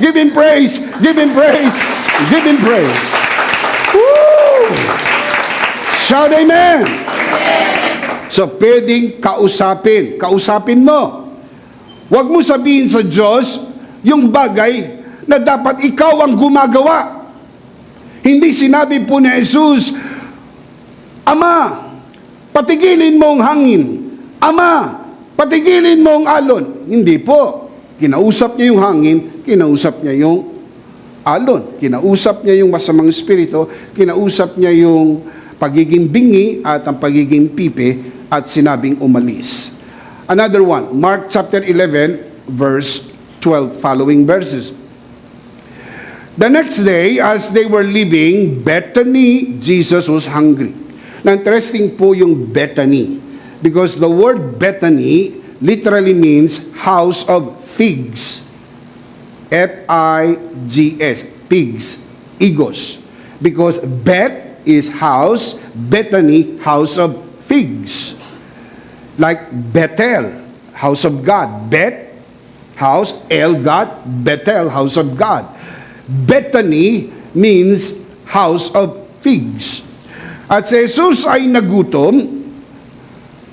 Give Him praise! Give Him praise! Give Him praise! Woo! Shout amen! So, pwedeng kausapin. Kausapin mo. Huwag mo sabihin sa Diyos yung bagay na dapat ikaw ang gumagawa. Hindi sinabi po ni Jesus, "Ama, patigilin mo ang hangin. Ama, patigilin mo ang alon." Hindi po. Kinausap niya yung hangin, kinausap niya yung alon. Kinausap niya yung masamang espiritu, kinausap niya yung pagiging bingi at ang pagiging pipe at sinabing umalis. Another one, Mark chapter 11, verse 12, following verses. The next day, as they were leaving Bethany, Jesus was hungry. Now, interesting po yung Bethany, because the word Bethany literally means house of figs. F-I-G-S, pigs, igos. Because Beth is house, Bethany, house of figs. Like Bethel, house of God. Beth, house, El-Gat, Bethel, house of God. Bethany means house of figs. At si Jesus ay nagutom,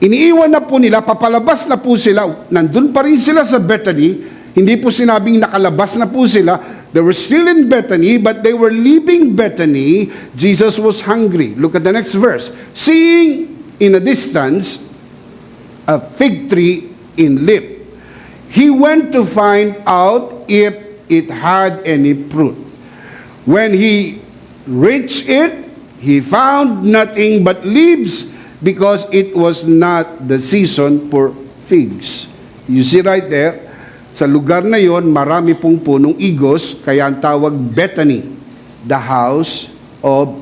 iniiwan na po nila, papalabas na po sila, nandun pa rin sila sa Bethany, hindi po sinabing nakalabas na po sila, they were still in Bethany, but they were leaving Bethany. Jesus was hungry. Look at the next verse. Seeing in a distance a fig tree in leaf, he went to find out if it had any fruit. When he reached it, he found nothing but leaves, because it was not the season for figs. You see right there, sa lugar na yon, marami pong punong igos, kaya ang tawag Bethany, the house of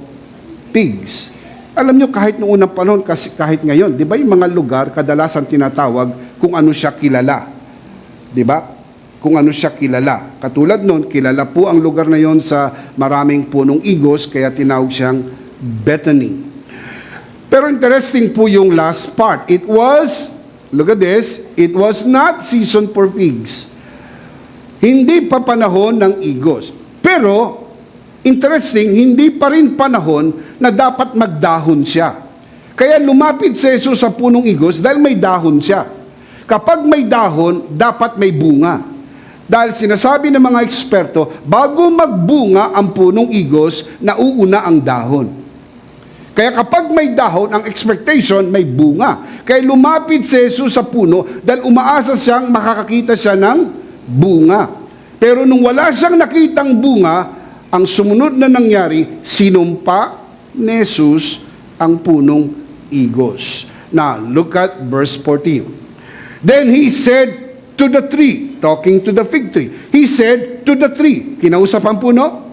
pigs. Alam nyo, kahit noong unang panahon, kasi kahit ngayon, di ba yung mga lugar, kadalasan tinatawag kung ano siya kilala. Di ba? Kung ano siya kilala. Katulad nun, kilala po ang lugar na yon sa maraming punong igos, kaya tinawag siyang Bethany. Pero interesting po yung last part. It was, look at this, it was not season for figs. Hindi pa panahon ng igos. Pero, interesting, hindi pa rin panahon na dapat magdahon siya. Kaya lumapit si Jesus sa punong igos dahil may dahon siya. Kapag may dahon, dapat may bunga. Dahil sinasabi ng mga eksperto, bago magbunga ang punong igos, nauuna ang dahon. Kaya kapag may dahon, ang expectation, may bunga. Kaya lumapit si Jesus sa puno dahil umaasa siyang makakakita siya ng bunga. Pero nung wala siyang nakitang bunga, ang sumunod na nangyari, sinumpa ni Jesus ang punong igos. Now, look at verse 14. Then he said to the tree, talking to the fig tree, he said to the tree, kinausap ang puno?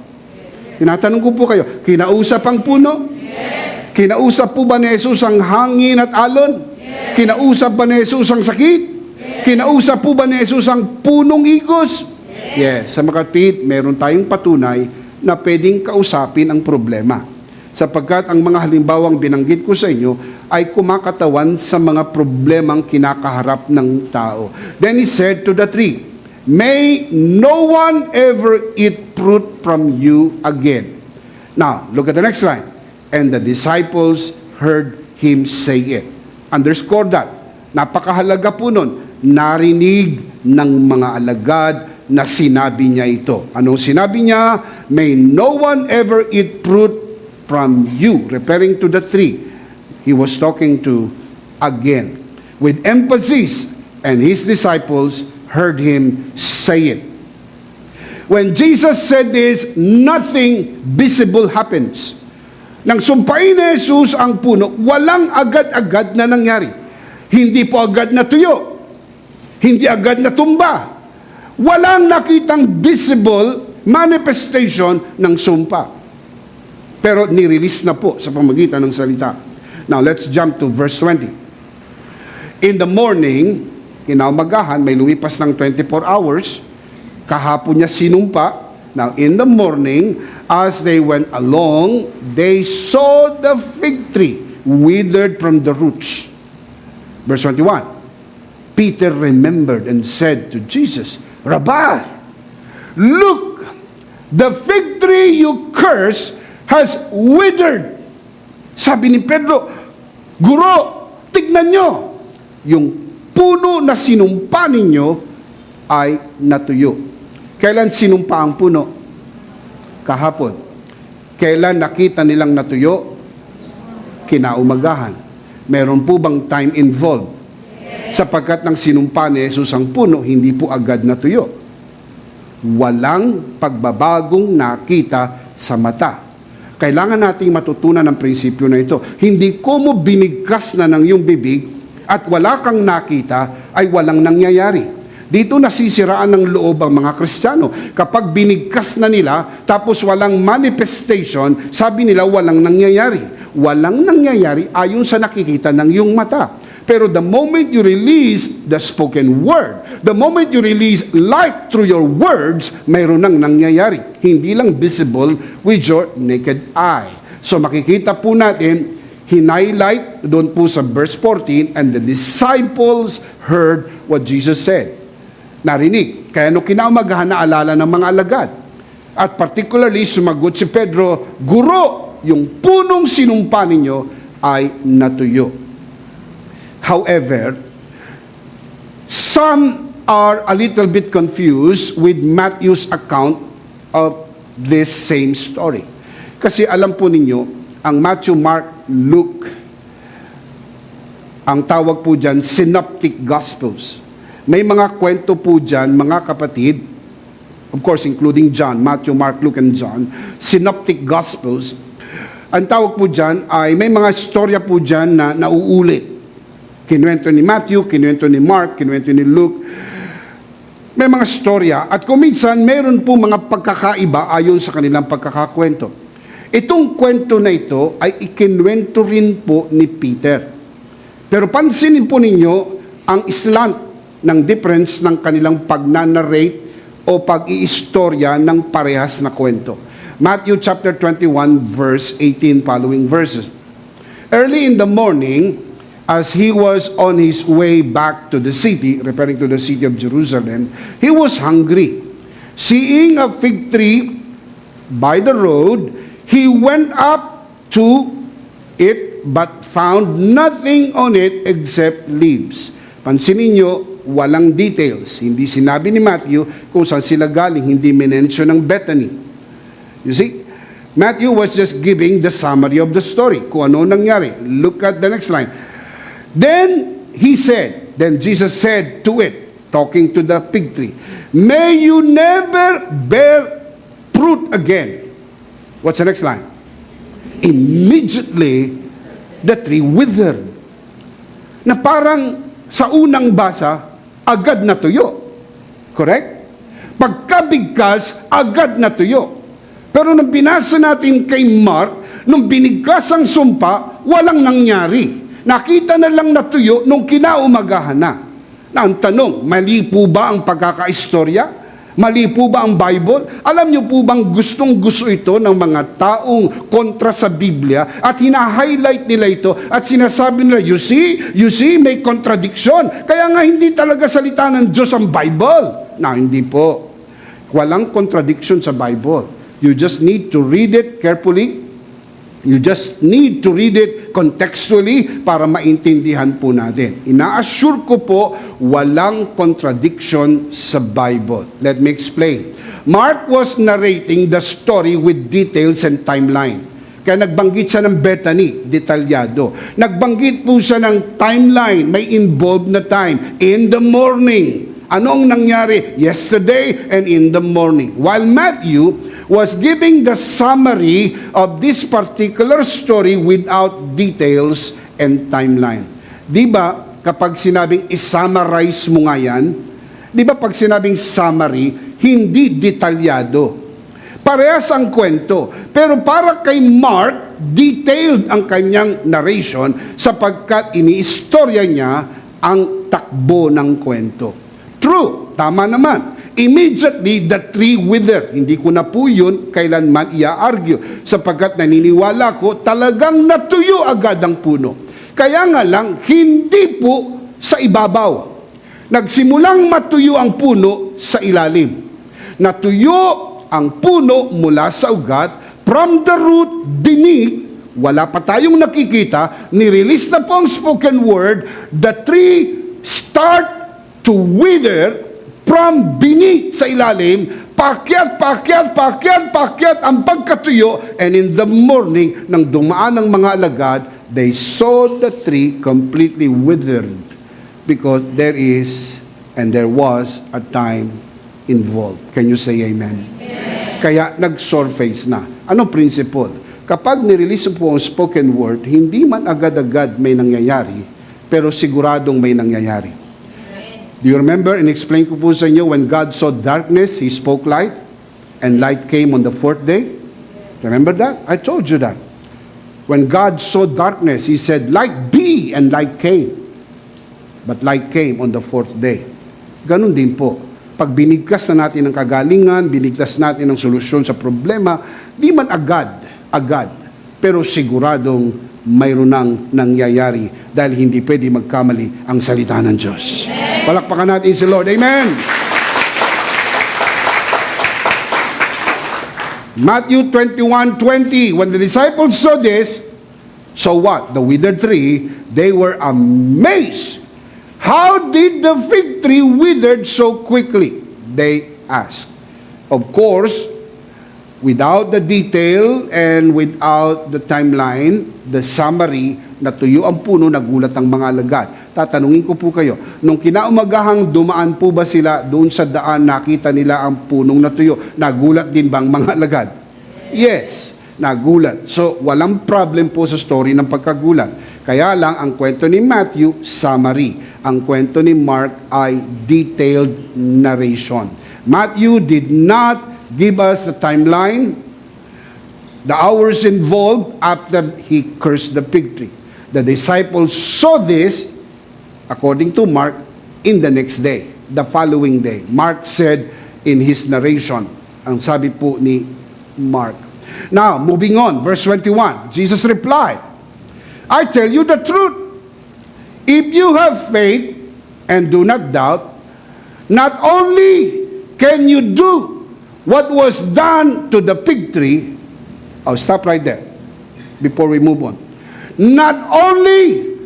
Tinatanong ko po kayo, kinausap ang puno? Kinausap po ba ni Jesus ang hangin at alon? Kinausap ba ni Jesus ang sakit? Kinausap po ba ni Jesus ang punong igos? Yes. Sa mga kapatid, meron tayong patunay na pwedeng kausapin ang problema. Sapagkat ang mga halimbawang binanggit ko sa inyo ay kumakatawan sa mga problemang kinakaharap ng tao. Then he said to the tree, may no one ever eat fruit from you again. Now, look at the next line. And the disciples heard him say it. Underscore that. Napakahalaga po nun. Narinig ng mga alagad na sinabi niya ito. Anong sinabi niya? May no one ever eat fruit from you. Referring to the tree. He was talking to again. With emphasis. And his disciples heard him say it. When Jesus said this, nothing visible happens. Nang sumpain ni Jesus ang puno, walang agad-agad na nangyari. Hindi po agad na tuyo. Hindi agad na tumba. Walang nakitang visible manifestation ng sumpa. Pero nirelease na po sa pamagitan ng salita. Now, let's jump to verse 20. In the morning, kinaumagahan, may lumipas ng 24 hours, kahapon niya sinumpa. Now, in the morning, as they went along, they saw the fig tree withered from the roots. Verse 21, Peter remembered and said to Jesus, Rabbi, look, the fig tree you cursed has withered. Sabi ni Pedro, Guro, tignan nyo, yung puno na sinumpa ninyo ay natuyo. Kailan sinumpa ang puno? Kahapon. Kailan nakita nilang natuyo? Kinaumagahan. Meron po bang time involved? Sapagkat nang sinumpa ni Jesus ang puno, hindi po agad natuyo. Walang pagbabagong nakita sa mata. Kailangan nating matutunan ang prinsipyo na ito. Hindi ko mo binigkas na ng iyong bibig at wala kang nakita ay walang nangyayari. Dito nasisiraan ng loob ang mga Kristiyano. Kapag binigkas na nila, tapos walang manifestation, sabi nila walang nangyayari. Walang nangyayari ayon sa nakikita ng iyong mata. Pero the moment you release the spoken word, the moment you release light through your words, mayroon nang nangyayari. Hindi lang visible with your naked eye. So makikita po natin, hinighlight doon po sa verse 14, and the disciples heard what Jesus said. narinig. Kaya nung kinaumagahan, naalala ng mga alagad. At particularly, sumagot si Pedro, Guro, yung punong sinumpa ninyo ay natuyo. However, some are a little bit confused with Matthew's account of this same story. Kasi alam po ninyo, ang Matthew, Mark, Luke, ang tawag po dyan, synoptic gospels. May mga kwento po dyan, mga kapatid, of course, including John, Matthew, Mark, Luke, and John, synoptic gospels. Ang tawag po dyan ay may mga istorya po dyan na nauulit. Kinuwento ni Matthew, kinuwento ni Mark, kinuwento ni Luke. May mga storya at kung minsan meron po mga pagkakaiba ayon sa kanilang pagkakakwento. Itong kwento na ito ay ikinwento rin po ni Peter. Pero pansinin po ninyo ang slant ng difference ng kanilang pagnanarrate o pag-iistorya ng parehas na kwento. Matthew chapter 21 verse 18 following verses. Early in the morning, as he was on his way back to the city, referring to the city of Jerusalem, he was hungry. Seeing a fig tree by the road, he went up to it but found nothing on it except leaves. Pansinin nyo, walang details. Hindi sinabi ni Matthew kung saan sila galing, hindi minensyon ng Bethany. You see, Matthew was just giving the summary of the story, kung ano nangyari. Look at the next line. Then Jesus said to it, talking to the fig tree, may you never bear fruit again. What's the next line? Immediately, the tree withered. Na parang sa unang basa, agad na tuyo. Correct? Pagkabigkas, agad na tuyo. Pero nung binasa natin kay Mark, nung binigkas ang sumpa, walang nangyari. Nakita na lang natuyo nung kinaumagahan na. Na ang tanong, mali po ba ang pagkakaistorya? Mali po ba ang Bible? Alam niyo po bang gustong-gusto ito ng mga taong kontra sa Biblia at hina-highlight nila ito at sinasabi nila, you see, may contradiction. Kaya nga hindi talaga salita ng Diyos ang Bible. Na hindi po. Walang contradiction sa Bible. You just need to read it carefully. You just need to read it contextually para maintindihan po natin. Ina-assure ko po, walang contradiction sa Bible. Let me explain. Mark was narrating the story with details and timeline. Kaya nagbanggit siya ng Bethany, detalyado. Nagbanggit po siya ng timeline, may involved na time. In the morning. Anong nangyari? Yesterday and in the morning. While Matthew was giving the summary of this particular story without details and timeline. Di ba, kapag sinabing i-summarize mo nga yan, di ba pag sinabing summary, hindi detalyado. Parehas ang kwento. Pero para kay Mark, detailed ang kanyang narration sapagkat iniistorya niya ang takbo ng kwento. True, tama naman. Immediately, the tree withered. Hindi ko na po yun kailanman i-argue sapagkat naniniwala ko talagang natuyo agad ang puno. Kaya nga lang, hindi po sa ibabaw. Nagsimulang matuyo ang puno sa ilalim. Natuyo ang puno mula sa ugat, from the root, beneath, wala pa tayong nakikita, nirelease na po ang spoken word, the tree start to wither from beneath sa ilalim, pakyat ang pagkatuyo, and in the morning, nang dumaan ang mga alagad, they saw the tree completely withered because there is and there was a time involved. Can you say amen? Amen. Kaya nag-surface na. Anong principle? Kapag nirelease po ang spoken word, hindi man agad-agad may nangyayari, pero siguradong may nangyayari. Do you remember, and explain ko po sa inyo, when God saw darkness, He spoke light, and light came on the fourth day? Remember that? I told you that. When God saw darkness, He said, light be, and light came. But light came on the fourth day. Ganun din po. Pag binigkas na natin ang kagalingan, binigkas natin ang solusyon sa problema, di man agad, pero siguradong mayroon nang nangyayari dahil hindi pwede magkamali ang salita ng Diyos. Palakpakan natin si Lord. Amen! Matthew 21:20. When the disciples saw this, so what? The withered tree, they were amazed. How did the fig tree withered so quickly? They asked. Of course, without the detail and without the timeline, the summary, natuyo ang puno, nagulat ang mga alagad. Tatanungin ko po kayo, nung kinaumagahang dumaan po ba sila doon sa daan, nakita nila ang punong natuyo, nagulat din bang mga alagad? Yes, nagulat. So, walang problem po sa story ng pagkagulat. Kaya lang, ang kwento ni Matthew, summary. Ang kwento ni Mark ay detailed narration. Matthew did not give us the timeline, the hours involved after he cursed the fig tree. The disciples saw this, according to Mark, in the next day, the following day. Mark said in his narration, ang sabi po ni Mark. Now, moving on, verse 21, Jesus replied, I tell you the truth. If you have faith and do not doubt, not only can you do what was done to the fig tree, I'll stop right there before we move on. Not only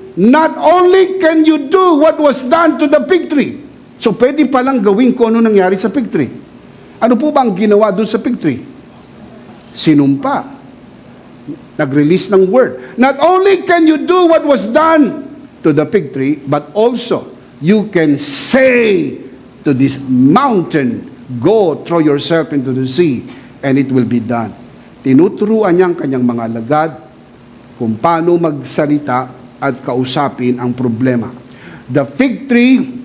can you do what was done to the fig tree. So pwede palang gawin kung ano nangyari sa fig tree. Ano po ba ang ginawa doon sa fig tree? Sinumpa. Nag-release ng word. Not only can you do what was done to the fig tree, but also you can say to this mountain, go throw yourself into the sea, and it will be done. Tinuturuan niya ang kanyang mga alagad kung paano magsalita at kausapin ang problema. The fig tree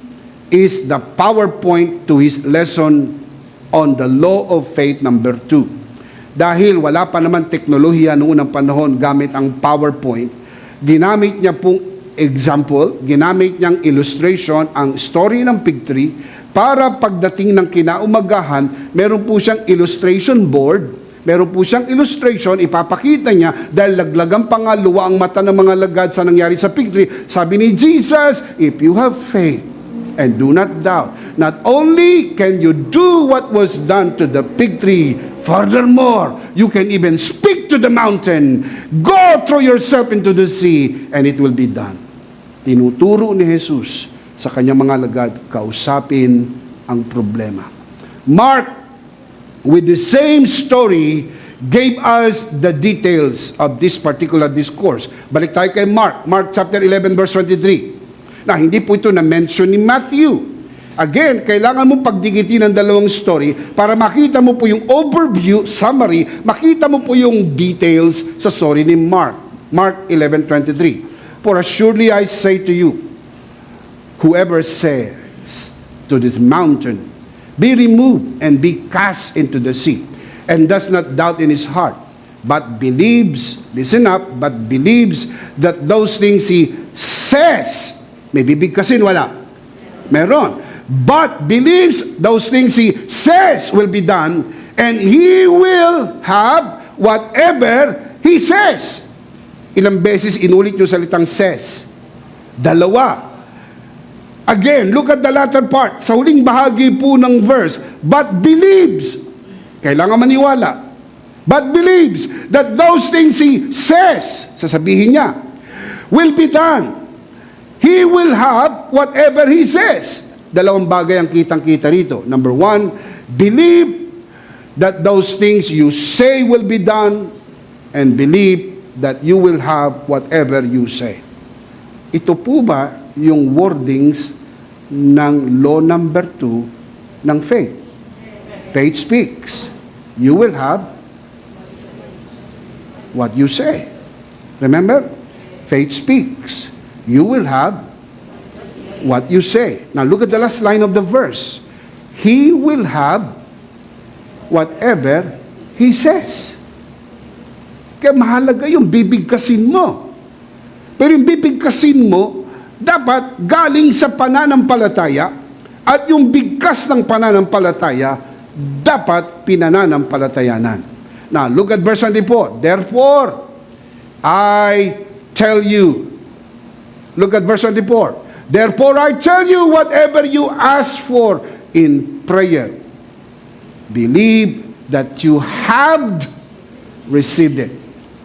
is the PowerPoint to his lesson on the law of faith number 2. Dahil wala pa naman teknolohiya noong unang panahon gamit ang PowerPoint, ginamit niya pong example, ginamit niyang illustration ang story ng fig tree para pagdating ng kinaumagahan, meron po siyang illustration board. Meron po siyang illustration, ipapakita niya dahil laglagang pangaluwa ang mata ng mga lagad sa nangyari sa fig tree. Sabi ni Jesus, if you have faith and do not doubt, not only can you do what was done to the fig tree, furthermore, you can even speak to the mountain, go throw yourself into the sea, and it will be done. Tinuturo ni Jesus sa kanyang mga lagad, kausapin ang problema. Mark, with the same story, gave us the details of this particular discourse. Balik tayo kay Mark. Mark chapter 11 verse 23. Na hindi po ito na-mention ni Matthew. Again, kailangan mo pagdikitin ang dalawang story para makita mo po yung overview, summary, makita mo po yung details sa story ni Mark. Mark 11:23. For assuredly I say to you, whoever says to this mountain, be removed and be cast into the sea, and does not doubt in his heart, but believes, listen up, but believes that those things he says, may bibigkasin, wala? Meron. But believes those things he says will be done, and he will have whatever he says. Ilang beses inulit yung salitang says? Dalawa. Again, look at the latter part. Sa huling bahagi po ng verse, but believes. Kailangan maniwala. But believes that those things he says, sasabihin niya, will be done. He will have whatever he says. Dalawang bagay ang kitang-kita rito. Number one, believe that those things you say will be done, and believe that you will have whatever you say. Ito po ba yung wordings ng law number 2 ng faith? Faith speaks. You will have what you say. Remember? Faith speaks. You will have what you say. Now look at the last line of the verse. He will have whatever he says. Kaya mahalaga yung bibigkasin mo. Pero yung bibigkasin mo, dapat galing sa pananampalataya, at yung bigkas ng pananampalataya, dapat pinananampalatayanan. Now, look at verse 24. Therefore, I tell you, look at verse 24. Therefore, I tell you, whatever you ask for in prayer, believe that you have received it.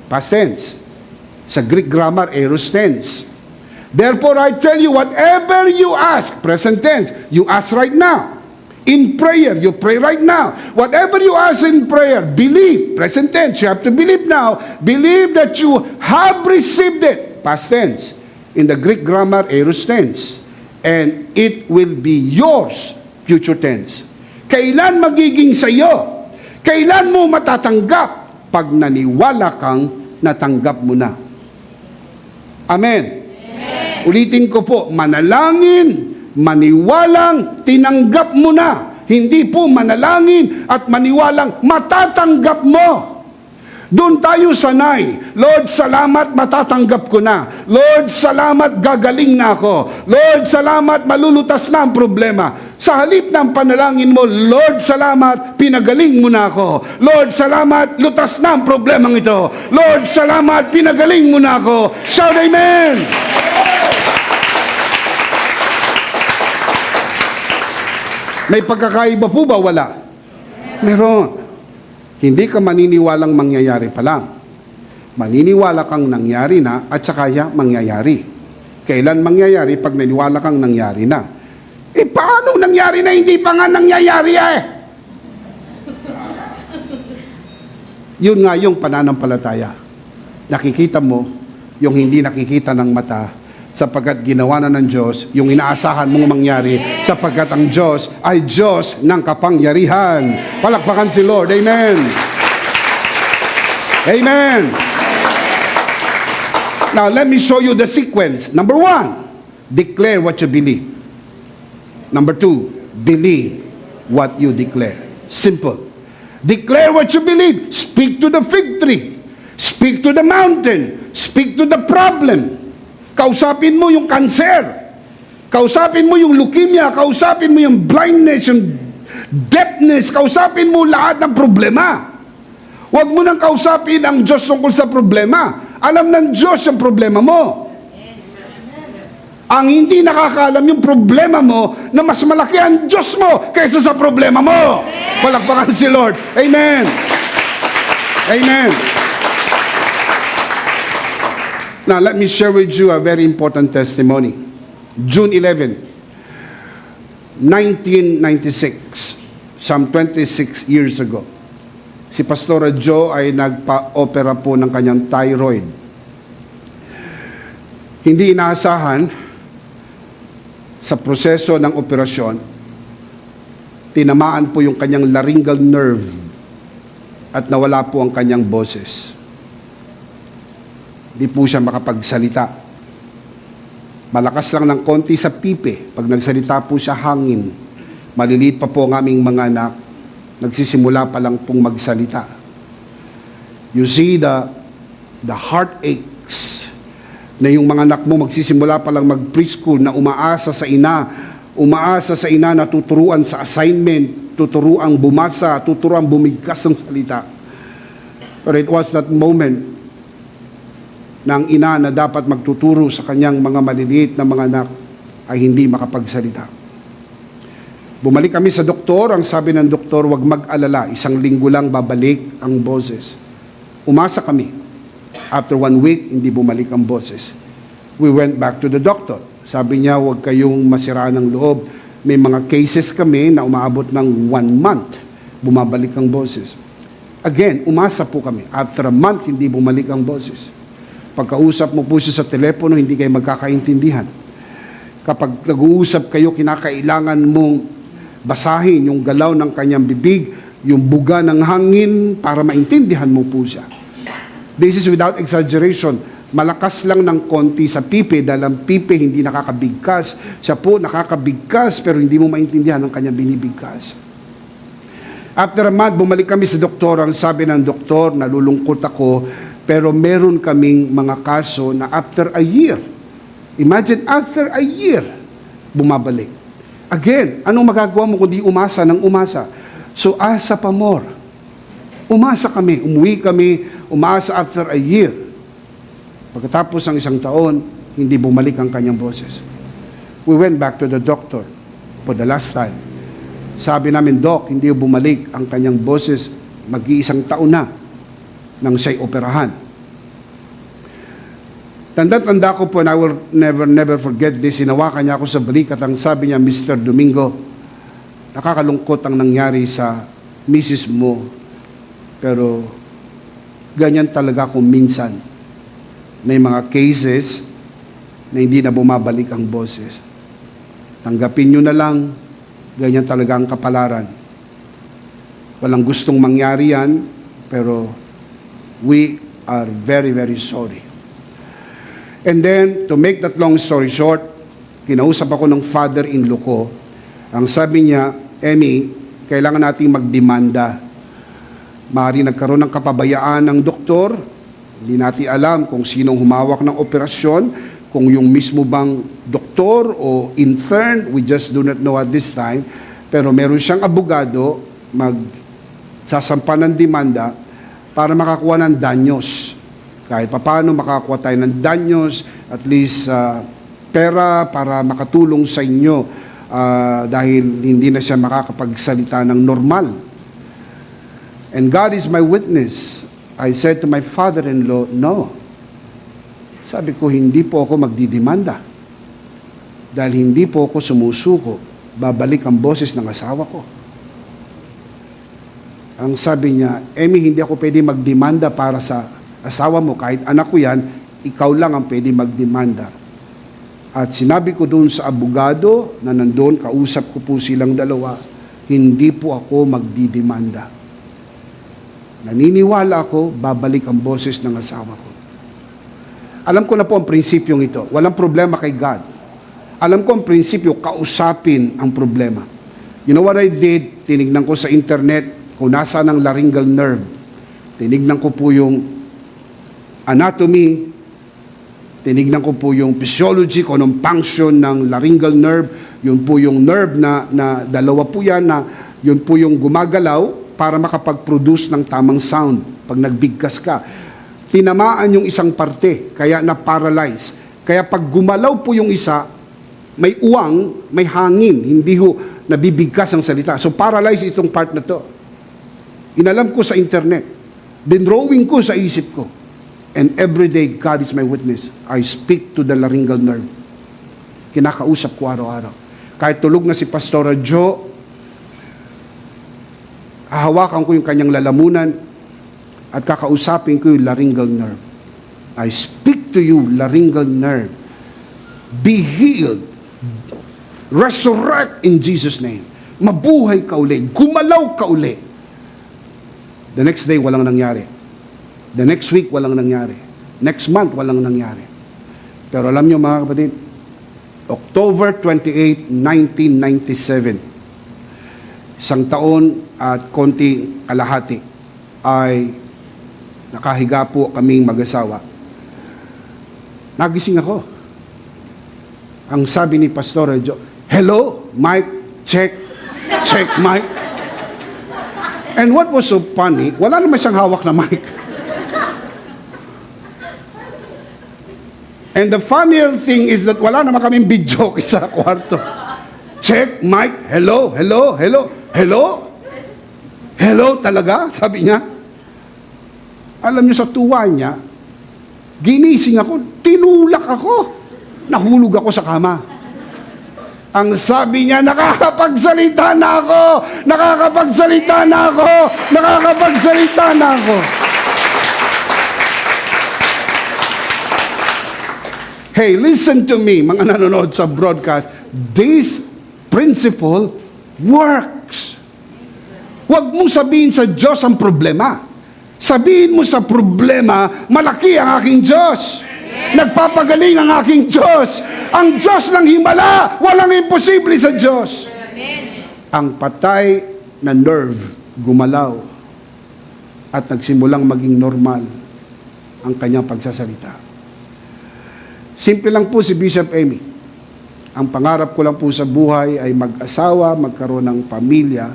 Past tense. Sa Greek grammar, aorist tense. Therefore, I tell you, whatever you ask, present tense, you ask right now. In prayer, you pray right now. Whatever you ask in prayer, believe, present tense, you have to believe now. Believe that you have received it, past tense. In the Greek grammar, aorist tense. And it will be yours, future tense. Kailan magiging sa'yo? Kailan mo matatanggap? Pag naniwala kang natanggap mo na. Amen. Ulitin ko po, manalangin, maniwalang tinanggap mo na. Hindi po manalangin at maniwalang matatanggap mo. Doon tayo sanay. Lord, salamat, matatanggap ko na. Lord, salamat, gagaling na ako. Lord, salamat, malulutas na ang problema. Sa halip ng panalangin mo, Lord, salamat, pinagaling mo na ako. Lord, salamat, lutas na ang problemang ito. Lord, salamat, pinagaling mo na ako. Shout amen! May pagkakaiba po ba? Wala. Meron. Hindi ka maniniwalang mangyayari pa lang. Maniniwala kang nangyari na at saka mangyayari. Kailan mangyayari? Pag naniwala kang nangyari na. Paano nangyari na hindi pa nga nangyayari Yun nga yung pananampalataya. Nakikita mo yung hindi nakikita ng mata sapagkat ginawa na ng Diyos yung inaasahan mong mangyari sapagkat ang Diyos ay Diyos ng kapangyarihan. Palakpakan si Lord. Amen. Amen. Now, let me show you the sequence. Number 1, declare what you believe. Number 2, believe what you declare. Simple. Declare what you believe. Speak to the fig tree. Speak to the mountain. Speak to the problem. Kausapin mo yung cancer. Kausapin mo yung leukemia. Kausapin mo yung blindness, yung deafness. Kausapin mo lahat ng problema. Huwag mo nang kausapin ang Diyos tungkol sa problema. Alam ng Diyos yung problema mo. Ang hindi nakakaalam yung problema mo na mas malaki ang Diyos mo kaysa sa problema mo. Palakpakan si Lord. Amen. Amen. Now, let me share with you a very important testimony. June 11, 1996, some 26 years ago, si Pastora Joe ay nagpa-opera po ng kanyang thyroid. Hindi inaasahan sa proseso ng operasyon, tinamaan po yung kanyang laryngeal nerve at nawala po ang kanyang boses. Di po siya makapagsalita. Malakas lang ng konti sa pipe. Pag nagsalita po siya, hangin. Maliliit pa po ang aming mga anak. Nagsisimula pa lang pong magsalita. You see the heartaches na yung mga anak mo magsisimula pa lang mag-preschool na umaasa sa ina na tuturuan sa assignment, tuturuan bumasa, tuturuan bumigkas ng salita. But it was that moment ng ina na dapat magtuturo sa kanyang mga maliliit na mga anak ay hindi makapagsalita. Bumalik kami sa doktor. Ang sabi ng doktor, huwag mag-alala, 1 linggo lang babalik ang boses. Umasa kami. After 1 week, hindi bumalik ang boses. We went back to the doctor. Sabi niya, huwag kayong masira ng loob. May mga cases kami na umaabot ng 1 month, bumabalik ang boses. Again, umasa po kami. After a month, hindi bumalik ang boses. Pagkausap mo po siya sa telepono, hindi kayo magkakaintindihan. Kapag nag-uusap kayo, kinakailangan mong basahin yung galaw ng kanyang bibig, yung buga ng hangin para maintindihan mo po siya. This is without exaggeration. Malakas lang ng konti sa pipe dahil ang pipe hindi nakakabigkas. Siya po nakakabigkas pero hindi mo maintindihan ang kanyang binibigkas. After a month, bumalik kami sa doktor. Ang sabi ng doktor, nalulungkot ako, pero meron kaming mga kaso na after a year, imagine after a year, bumabalik. Again, anong magagawa mo kundi umasa ng umasa? So, asa pa more. Umasa kami, umuwi kami, umasa after a year. Pagkatapos ng 1 taon, hindi bumalik ang kanyang boses. We went back to the doctor for the last time. Sabi namin, Doc, hindi bumalik ang kanyang boses mag-iisang taon na nang siya'y operahan. Tanda-tanda ko po, and I will never forget this, hinawakan niya ako sa balikat, ang sabi niya, Mr. Domingo, nakakalungkot ang nangyari sa misis mo, pero ganyan talaga kung minsan. May mga cases na hindi na bumabalik ang boses. Tanggapin nyo na lang, ganyan talaga ang kapalaran. Walang gustong mangyari yan, pero we are very, very sorry. And then, to make that long story short, kinausap ako ng father-in-law ko. Ang sabi niya, Emmy, kailangan nating magdemanda. Maaari nagkaroon ng kapabayaan ng doktor. Hindi natin alam kung sinong humawak ng operasyon, kung yung mismo bang doktor o intern, we just do not know at this time. Pero meron siyang abogado, magsasampa ng demanda para makakuha ng danyos. Kahit paano makakuha tayo ng danyos, at least pera para makatulong sa inyo dahil hindi na siya makakapagsalita ng normal. And God is my witness. I said to my father-in-law, no. Sabi ko, hindi po ako magdidemanda. Dahil hindi po ako sumusuko, babalik ang boses ng asawa ko. Ang sabi niya, Emmy, hindi ako pwede magdemanda para sa asawa mo, kahit anak ko yan, ikaw lang ang pwede magdemanda. At sinabi ko doon sa abogado na nandoon, kausap ko po silang dalawa, hindi po ako magdidemanda. Naniniwala ako, babalik ang boses ng asawa ko. Alam ko na po ang prinsipyong ito. Walang problema kay God. Alam ko ang prinsipyo, kausapin ang problema. You know what I did? Tinignan ko sa internet kung nasa ng laryngeal nerve. Tinignan ko po yung anatomy, tinignan ko po yung physiology, kung anong function ng laryngeal nerve, yun po yung nerve na dalawa po yan, na yun po yung gumagalaw para makapag-produce ng tamang sound pag nagbigkas ka. Tinamaan yung isang parte, kaya na-paralyze. Kaya pag gumalaw po yung isa, may uwang, may hangin, hindi ho nabibigkas ang salita. So paralyzed itong part na to. Inalam ko sa internet, dinrowing ko sa isip ko. And every day, God is my witness. I speak to the laryngeal nerve. Kinakausap ko araw-araw. Kahit tulog na si Pastora Jo, hahawakan ko yung kanyang lalamunan at kakausapin ko yung laryngeal nerve. I speak to you, laryngeal nerve. Be healed. Resurrect in Jesus' name. Mabuhay ka uli. Gumalaw ka uli. The next day, walang nangyari. The next week, walang nangyari. Next month, walang nangyari. Pero alam nyo mga kapatid, October 28, 1997, isang taon at konti kalahati, ay nakahiga po kaming mag-asawa. Nagising ako. Ang sabi ni Pastor Jo, hello, Mike, check, check, Mike. And what was so funny, wala naman siyang hawak na mic. And the funnier thing is that wala naman kaming video sa kwarto. Check, mic, hello, hello, hello, hello? Hello talaga? Sabi niya. Alam niyo sa tuwa niya, ginising ako, tinulak ako. Nahulog ako sa kama. Ang sabi niya, nakakapagsalita na ako! Nakakapagsalita na ako! Nakakapagsalita na ako! Hey, listen to me, mga nanonood sa broadcast. This principle works. Huwag mong sabihin sa Diyos ang problema. Sabihin mo sa problema, malaki ang aking Diyos. Nagpapagaling ang aking Diyos. Ang Diyos ng himala, walang imposible sa Diyos. Ang patay na nerve gumalaw at nagsimulang maging normal ang kanyang pagsasalita. Simple lang po si Bishop Emmy. Ang pangarap ko lang po sa buhay ay mag-asawa, magkaroon ng pamilya,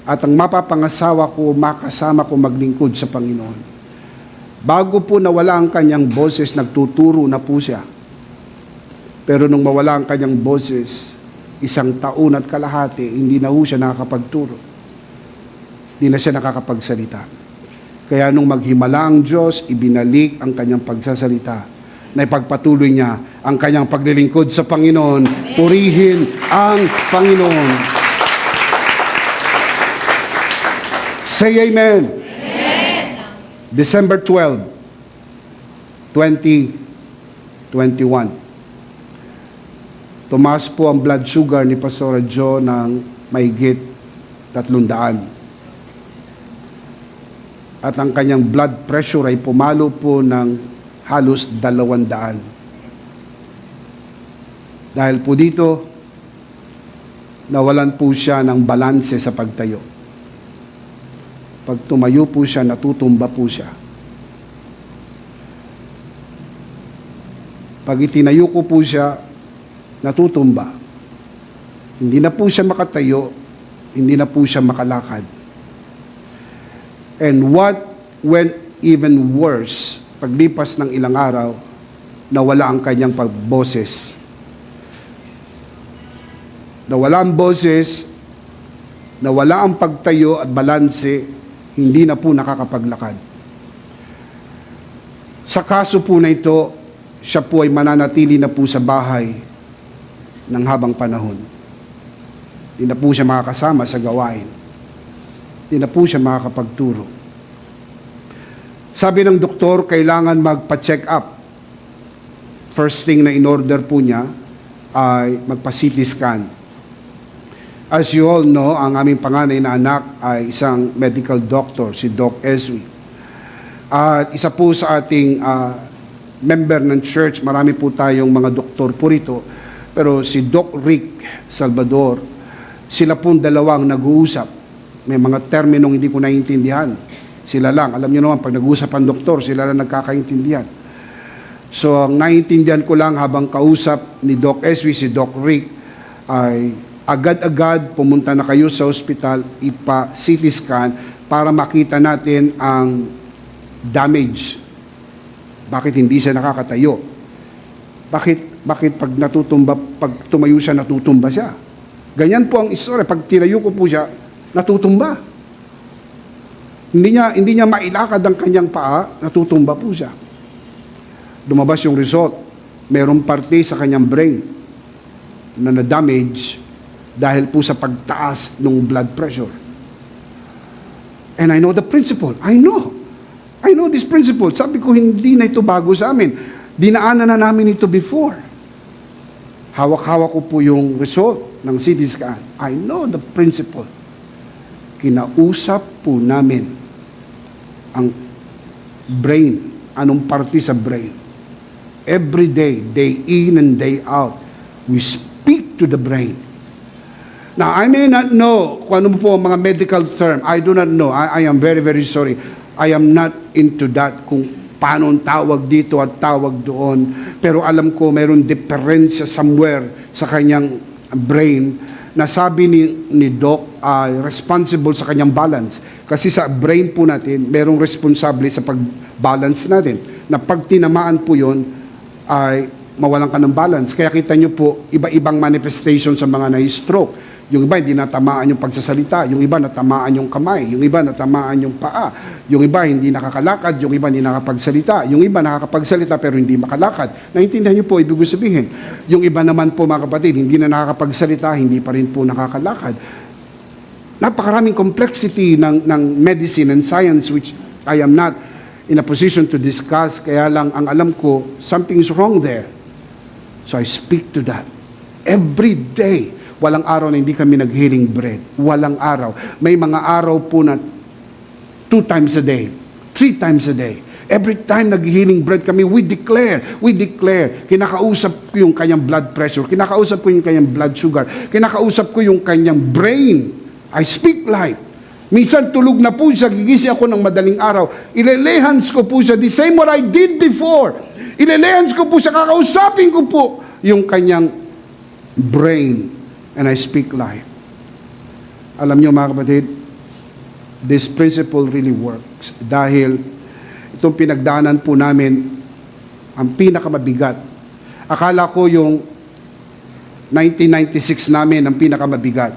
at ang mapapangasawa ko, makasama ko maglingkod sa Panginoon. Bago po nawala ang kanyang boses, nagtuturo na po siya. Pero nung mawala ang kanyang boses, 1 taon at kalahati, hindi na po siya nakakapagturo. Di na siya nakakapagsalita. Kaya nung maghimala ang Diyos, ibinalik ang kanyang pagsasalita na ipagpatuloy niya ang kanyang paglilingkod sa Panginoon. Purihin ang Panginoon. Say amen. December 12, 2021. Tumaas po ang blood sugar ni Pastora Joe ng mahigit 300. At ang kanyang blood pressure ay pumalo po ng halos 200. Dahil po dito, nawalan po siya ng balanse sa pagtayo. Pag tumayo po siya, natutumba po siya. Pag itinayo ko po siya, natutumba. Hindi na po siya makatayo, hindi na po siya makalakad. And what went even worse, paglipas ng ilang araw, nawala ang kanyang pagboses. Nawala ang boses, nawala ang pagtayo at balanse, hindi na po nakakapaglakad. Sa kaso po na ito, siya po ay mananatili na po sa bahay ng habang panahon. Hindi na po siya makakasama sa gawain. Hindi na po siya makakapagturo. Sabi ng doktor, kailangan magpa-check up. First thing na in-order po niya ay magpa-CT scan. As you all know, ang aming panganay na anak ay isang medical doctor, si Doc Eswi. At isa po sa ating member ng church, marami po tayong mga doktor po rito, pero si Doc Rick Salvador, sila pong dalawang nag-uusap. May mga terminong hindi ko naiintindihan. Sila lang. Alam niyo naman, pag nag-uusap ang doktor, sila lang nagkakaintindihan. So, ang naiintindihan ko lang habang kausap ni Doc Eswi, si Doc Rick, ay agad-agad pumunta na kayo sa ospital, ipa-CT scan para makita natin ang damage. Bakit hindi siya nakakatayo? Bakit pag natutumba, pag tumayo siya, natutumba siya? Ganyan po ang istorya. Pag tinayo ko po siya, natutumba. Hindi niya mailakad ang kanyang paa, natutumba po siya. Lumabas yung result. Mayroong parte sa kanyang brain na na-damage dahil po sa pagtaas ng blood pressure. And I know the principle. I know this principle. Sabi ko, hindi na ito bago sa amin. Dinaanan na namin ito before. Hawak-hawak ko po yung result ng CT scan. I know the principle. Kinausap po namin ang brain, anong parte sa brain. Every day, day in and day out, we speak to the brain. Now, I may not know kung ano po ang mga medical term. I do not know. I am very, very sorry. I am not into that kung paano ang tawag dito at tawag doon. Pero alam ko mayroon diferensya somewhere sa kanyang brain na sabi ni Doc ay responsible sa kanyang balance. Kasi sa brain po natin, mayroong responsable sa pag-balance natin. Na pag tinamaan po yun, ay mawalan ka ng balance. Kaya kita nyo po, iba-ibang manifestation sa mga na-stroke. Yung iba hindi natamaan yung pagsasalita, yung iba natamaan yung kamay, yung iba natamaan yung paa, yung iba hindi nakakalakad, yung iba hindi nakapagsalita, yung iba nakakapagsalita pero hindi makalakad. Naintindihan niyo po ibig sabihin. Yung iba naman po mga kapatid, hindi na nakakapagsalita, hindi pa rin po nakakalakad. Napakaraming complexity ng medicine and science which I am not in a position to discuss, kaya lang ang alam ko, something is wrong there. So I speak to that. Every day, walang araw na hindi kami nag-healing bread. Walang araw. May mga araw po na 2 times a day, 3 times a day. Every time nag-healing bread kami, we declare. Kinakausap ko yung kanyang blood pressure, kinakausap ko yung kanyang blood sugar, kinakausap ko yung kanyang brain. I speak life. Minsan tulog na po siya, gigising ako ng madaling araw. Ilelehans ko po siya, the same what I did before. Ilelehans ko po siya, kakausapin ko po yung kanyang brain. And I speak life. Alam niyo mga kapatid, this principle really works. Dahil itong pinagdaanan po namin, ang pinakamabigat. Akala ko yung 1996 namin ang pinakamabigat.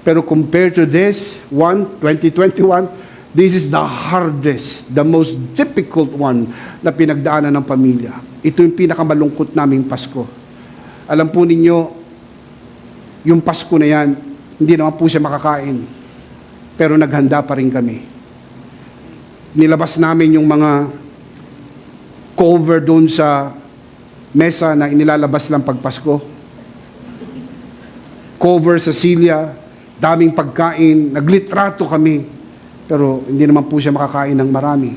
Pero compared to this, 2021, this is the hardest, the most difficult one na pinagdaanan ng pamilya. Ito yung pinakamalungkot naming Pasko. Alam po ninyo, yung Pasko na yan, hindi naman po siya makakain. Pero naghanda pa rin kami. Nilabas namin yung mga cover doon sa mesa na inilalabas lang pag Pasko. Cover sa silya, daming pagkain, naglitrato kami. Pero hindi naman po siya makakain ng marami.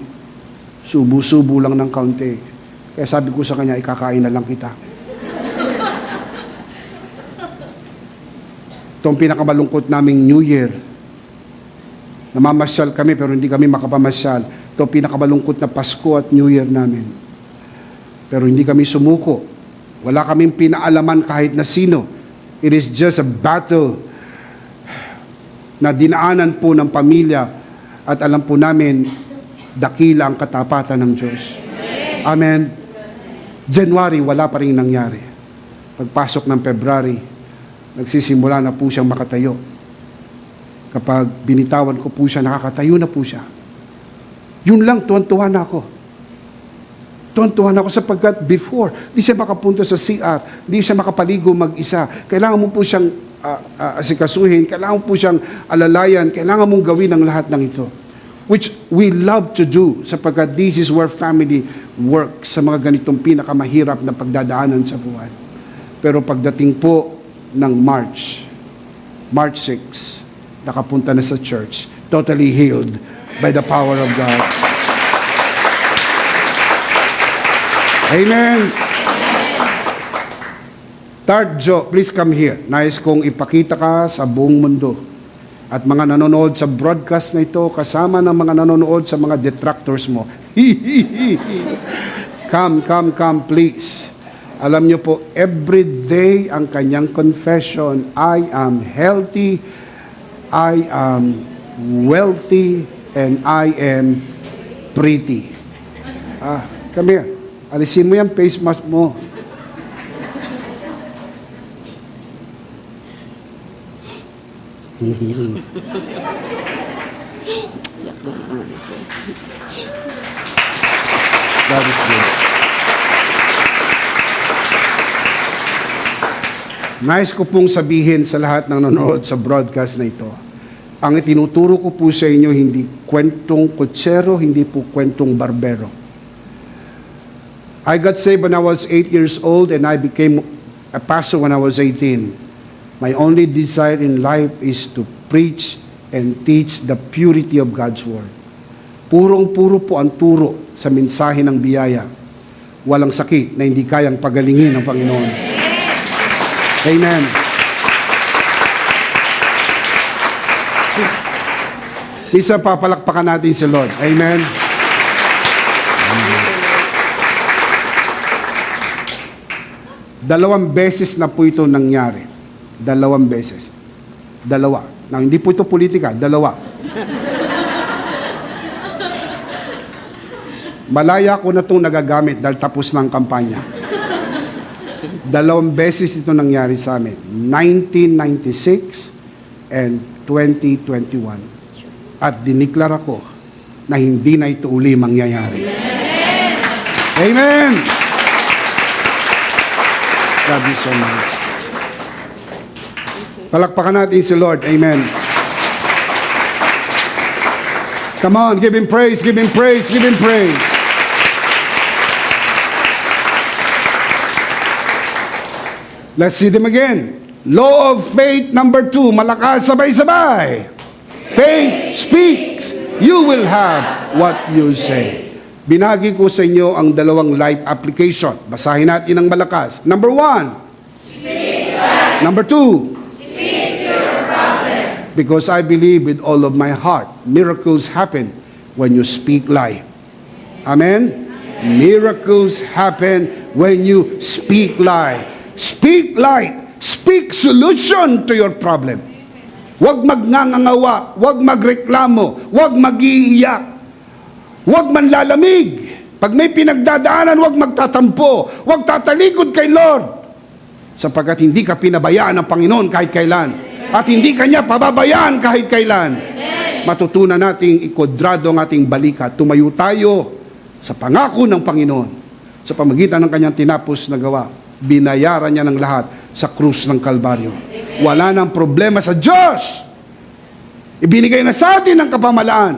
Subo-subo lang ng kaunti. Kaya sabi ko sa kanya, ikakain na lang kita. Itong pinakamalungkot naming New Year. Namamasyal kami pero hindi kami makapamasyal. Itong pinakamalungkot na Pasko at New Year namin. Pero hindi kami sumuko. Wala kaming pinaalaman kahit na sino. It is just a battle na dinaanan po ng pamilya at alam po namin dakila ang katapatan ng Diyos. Amen. January, wala pa rin nangyari. Pagpasok ng February, nagsisimula na po siyang makatayo. Kapag binitawan ko po siya, nakakatayo na po siya. Yun lang, tuwan-tuwa na ako. Tuwan-tuwa na ako sapagkat before, di siya makapunta sa CR, di siya makapaligo mag-isa. Kailangan mo po siyang asikasuhin, kailangan mo po siyang alalayan, kailangan mong gawin ang lahat ng ito. Which we love to do sapagkat this is where family works sa mga ganitong pinakamahirap na pagdadaanan sa buhay. Pero pagdating po ng March 6, nakapunta na sa church, totally healed by the power of God. Amen. Third Joe, please come here. Nais kong ipakita ka sa buong mundo. At mga nanonood sa broadcast na ito, kasama ng mga nanonood sa mga detractors mo. Come, please. Alam niyo po, every day ang kanyang confession, I am healthy, I am wealthy, and I am pretty. Come here. Alisin mo yung face mask mo. That is good. Nais ko pong sabihin sa lahat ng nanonood sa broadcast na ito, ang itinuturo ko po sa inyo hindi kwentong kutsero, hindi po kwentong barbero. I got saved when I was 8 years old and I became a pastor when I was 18. My only desire in life is to preach and teach the purity of God's Word. Purong-puro po ang turo sa mensahe ng biyaya. Walang sakit na hindi kayang pagalingin ng Panginoon. Amen. Isa papalakpakan natin si Lord. Amen. Dalawang beses na po ito nangyari. Dalawang beses. Dalawa. Na, hindi po ito politika, dalawa. Malaya ko na itong nagagamit dahil tapos na ang kampanya. Dalawang beses ito nangyari sa amin. 1996 and 2021. At diniklara ko na hindi na ito uli mangyayari. Amen! God bless so much. Palakpakan natin si Lord. Amen. Come on, give Him praise, give Him praise, give Him praise. Let's see them again. Law of faith number 2. Malakas, sabay-sabay. Faith speaks. You will have what you say. Binagi ko sa inyo ang dalawang life application. Basahin natin ng malakas. Number 1. Number 2. Because I believe with all of my heart, miracles happen when you speak life. Amen? Miracles happen when you speak life. Speak life. Speak solution to your problem. Huwag magngangawa, huwag magreklamo, huwag mag-iiyak, huwag manlalamig. Pag may pinagdadaanan, huwag magtatampo, huwag tatalikod kay Lord. Sapagkat hindi ka pinabayaan ng Panginoon kahit kailan. At hindi kanya pababayaan kahit kailan. Matutunan nating ikodrado ang ating balikat. Tumayo tayo sa pangako ng Panginoon. Sa pamagitan ng kanyang tinapos na gawa, binayaran niya ng lahat sa krus ng Kalbaryo. Wala nang problema sa Diyos. Ibinigay na sa atin ang kapamalaan.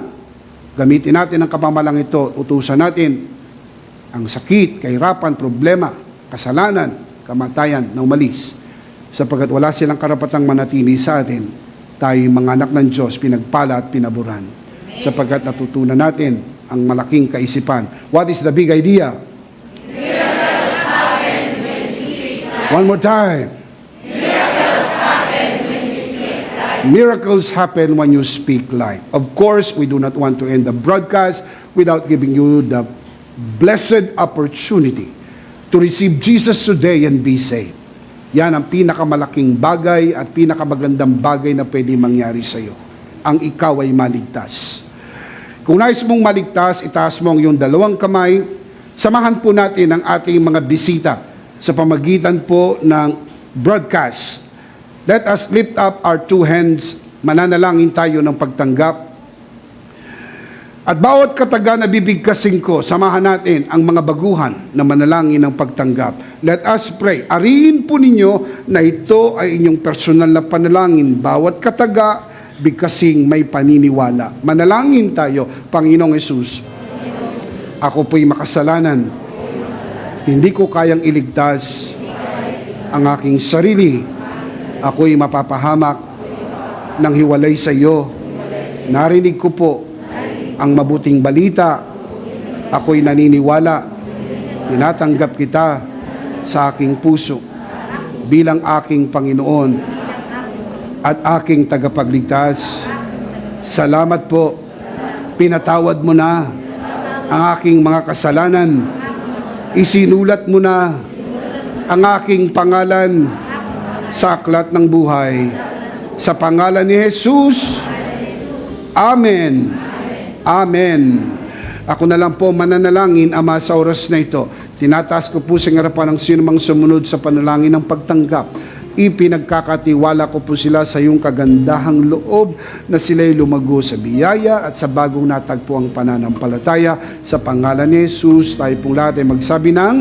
Gamitin natin ang kapamalang ito. Utusan natin ang sakit, kahirapan, problema, kasalanan, kamatayan na umalis. Sapagkat wala silang karapatang manatili sa atin, tayo mga anak ng Diyos, pinagpala at pinaburan. Sapagkat natutunan natin ang malaking kaisipan. What is the big idea? Miracles happen when you speak life. One more time. Miracles happen when you speak life. Miracles happen when you speak life. Of course, we do not want to end the broadcast without giving you the blessed opportunity to receive Jesus today and be saved. Yan ang pinakamalaking bagay at pinakamagandang bagay na pwede mangyari sa iyo. Ang ikaw ay maligtas. Kung nais mong maligtas, itaas mo ang iyong dalawang kamay. Samahan po natin ang ating mga bisita sa pamagitan po ng broadcast. Let us lift up our two hands. Mananalangin tayo ng pagtanggap. At bawat kataga na bibigkasin ko, samahan natin ang mga baguhan na manalangin ng pagtanggap. Let us pray. Ariin po ninyo na ito ay inyong personal na panalangin. Bawat kataga, bigkasing may paniniwala. Manalangin tayo, Panginoong Hesus. Ako po'y makasalanan. Hindi ko kayang iligtas ang aking sarili. Ako'y mapapahamak ng hiwalay sa iyo. Narinig ko po ang mabuting balita. Ako'y naniniwala. Tinatanggap kita sa aking puso bilang aking Panginoon at aking tagapagligtas. Salamat po. Pinatawad mo na ang aking mga kasalanan. Isinulat mo na ang aking pangalan sa aklat ng buhay. Sa pangalan ni Jesus. Amen. Amen. Ako na lang po mananalangin, Ama, sa oras na ito. Tinataas ko po sa harapan ng sinumang sumunod sa panalangin ng pagtanggap. Ipinagkakatiwala ko po sila sa iyong kagandahang loob na sila'y lumago sa biyaya at sa bagong natagpo ang pananampalataya. Sa pangalan ni Jesus, tayo pong lahat ay magsabi ng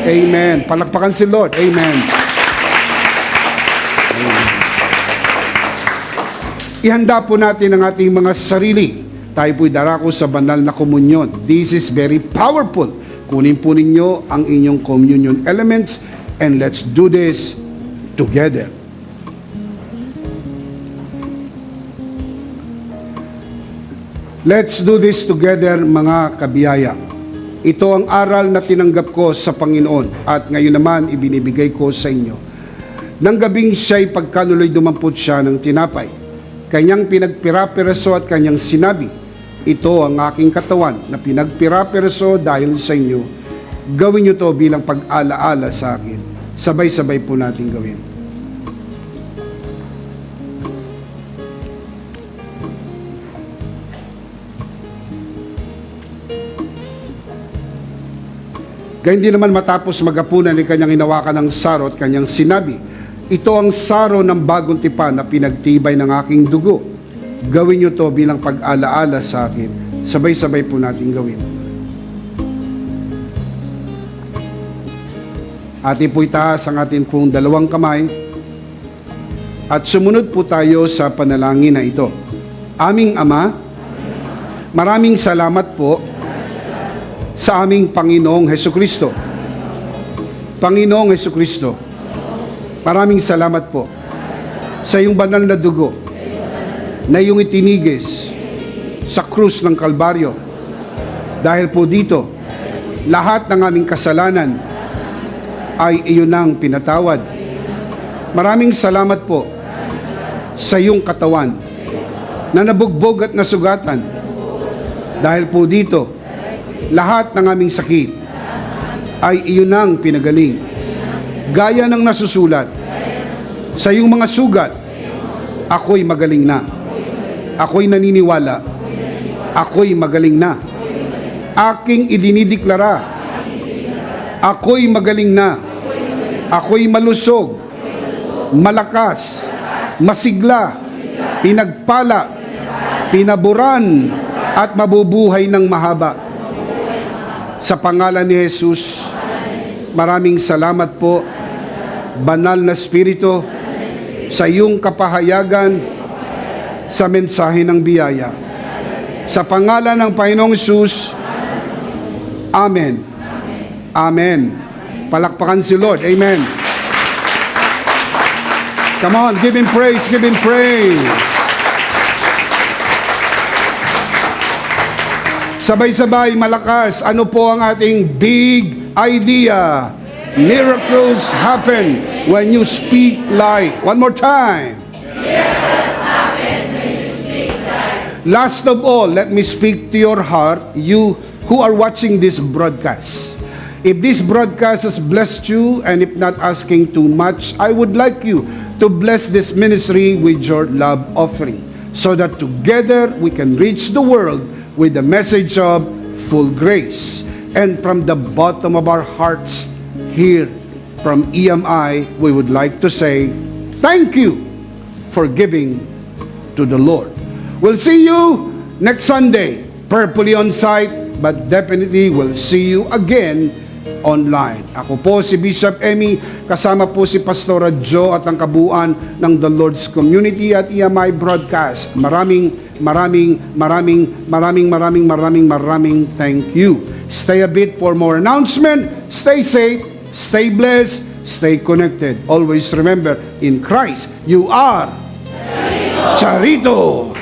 Amen. Palakpakan si Lord. Amen. Ihanda po natin ang ating mga sarili. Tayo po'y darako sa banal na komunyon. This is very powerful. Kunin po ninyo ang inyong communion elements and let's do this together. Let's do this together, mga kabiyaya. Ito ang aral na tinanggap ko sa Panginoon at ngayon naman ibinibigay ko sa inyo. Nang gabing siya'y pagkanuloy dumampot siya ng tinapay, kanyang pinagpira-piraso at kanyang sinabi, ito ang aking katawan na pinagpira-piraso dahil sa inyo. Gawin niyo to bilang pag-alaala sa akin. Sabay-sabay po natin gawin. Gayun din naman matapos magapunan ni kanyang hinawakan ng saro at kanyang sinabi, ito ang saro ng bagong tipan na pinagtibay ng aking dugo. Gawin nyo to bilang pag-alaala sa akin. Sabay-sabay po natin gawin. Atin po itaas ang atin pong dalawang kamay at sumunod po tayo sa panalangin na ito. Aming Ama, maraming salamat po sa aming Panginoong Hesukristo. Panginoong Hesukristo, maraming salamat po sa iyong banal na dugo na iyong itinigis sa krus ng Kalbaryo. Dahil po dito, lahat ng aming kasalanan ay iyon ang pinatawad. Maraming salamat po sa iyong katawan na nabugbog at nasugatan. Dahil po dito, lahat ng aming sakit ay iyon ang pinagaling. Gaya ng nasusulat, sa iyong mga sugat, ako'y magaling na. Ako'y naniniwala. Ako'y magaling na. Aking idinideklara. Ako'y magaling na. Ako'y malusog. Malakas. masigla, pinagpala, pinaburan, at mabubuhay ng mahaba. Sa pangalan ni Jesus, maraming salamat po, Banal na Espiritu, sa iyong kapahayagan sa mensahe ng biyaya. Sa pangalan ng Panginoong Jesus, Amen. Amen. Palakpakan si Lord. Amen. Come on, give Him praise, give Him praise. Sabay-sabay, malakas, ano po ang ating big idea? Miracles happen when you speak light. One more time. Miracles happen when you speak light. Last of all, let me speak to your heart, you who are watching this broadcast. If this broadcast has blessed you, and if not asking too much, I would like you to bless this ministry with your love offering, so that together we can reach the world with the message of full grace. And from the bottom of our hearts, here from EMI, we would like to say, thank you for giving to the Lord. We'll see you next Sunday, purposely on site, but definitely we'll see you again online. Ako po si Bishop Emmy, kasama po si Pastora Jo at ang kabuuan ng The Lord's Community at EMI Broadcast. Maraming thank you. Stay a bit for more announcement. Stay safe, stay blessed, stay connected. Always remember, in Christ, you are Charito.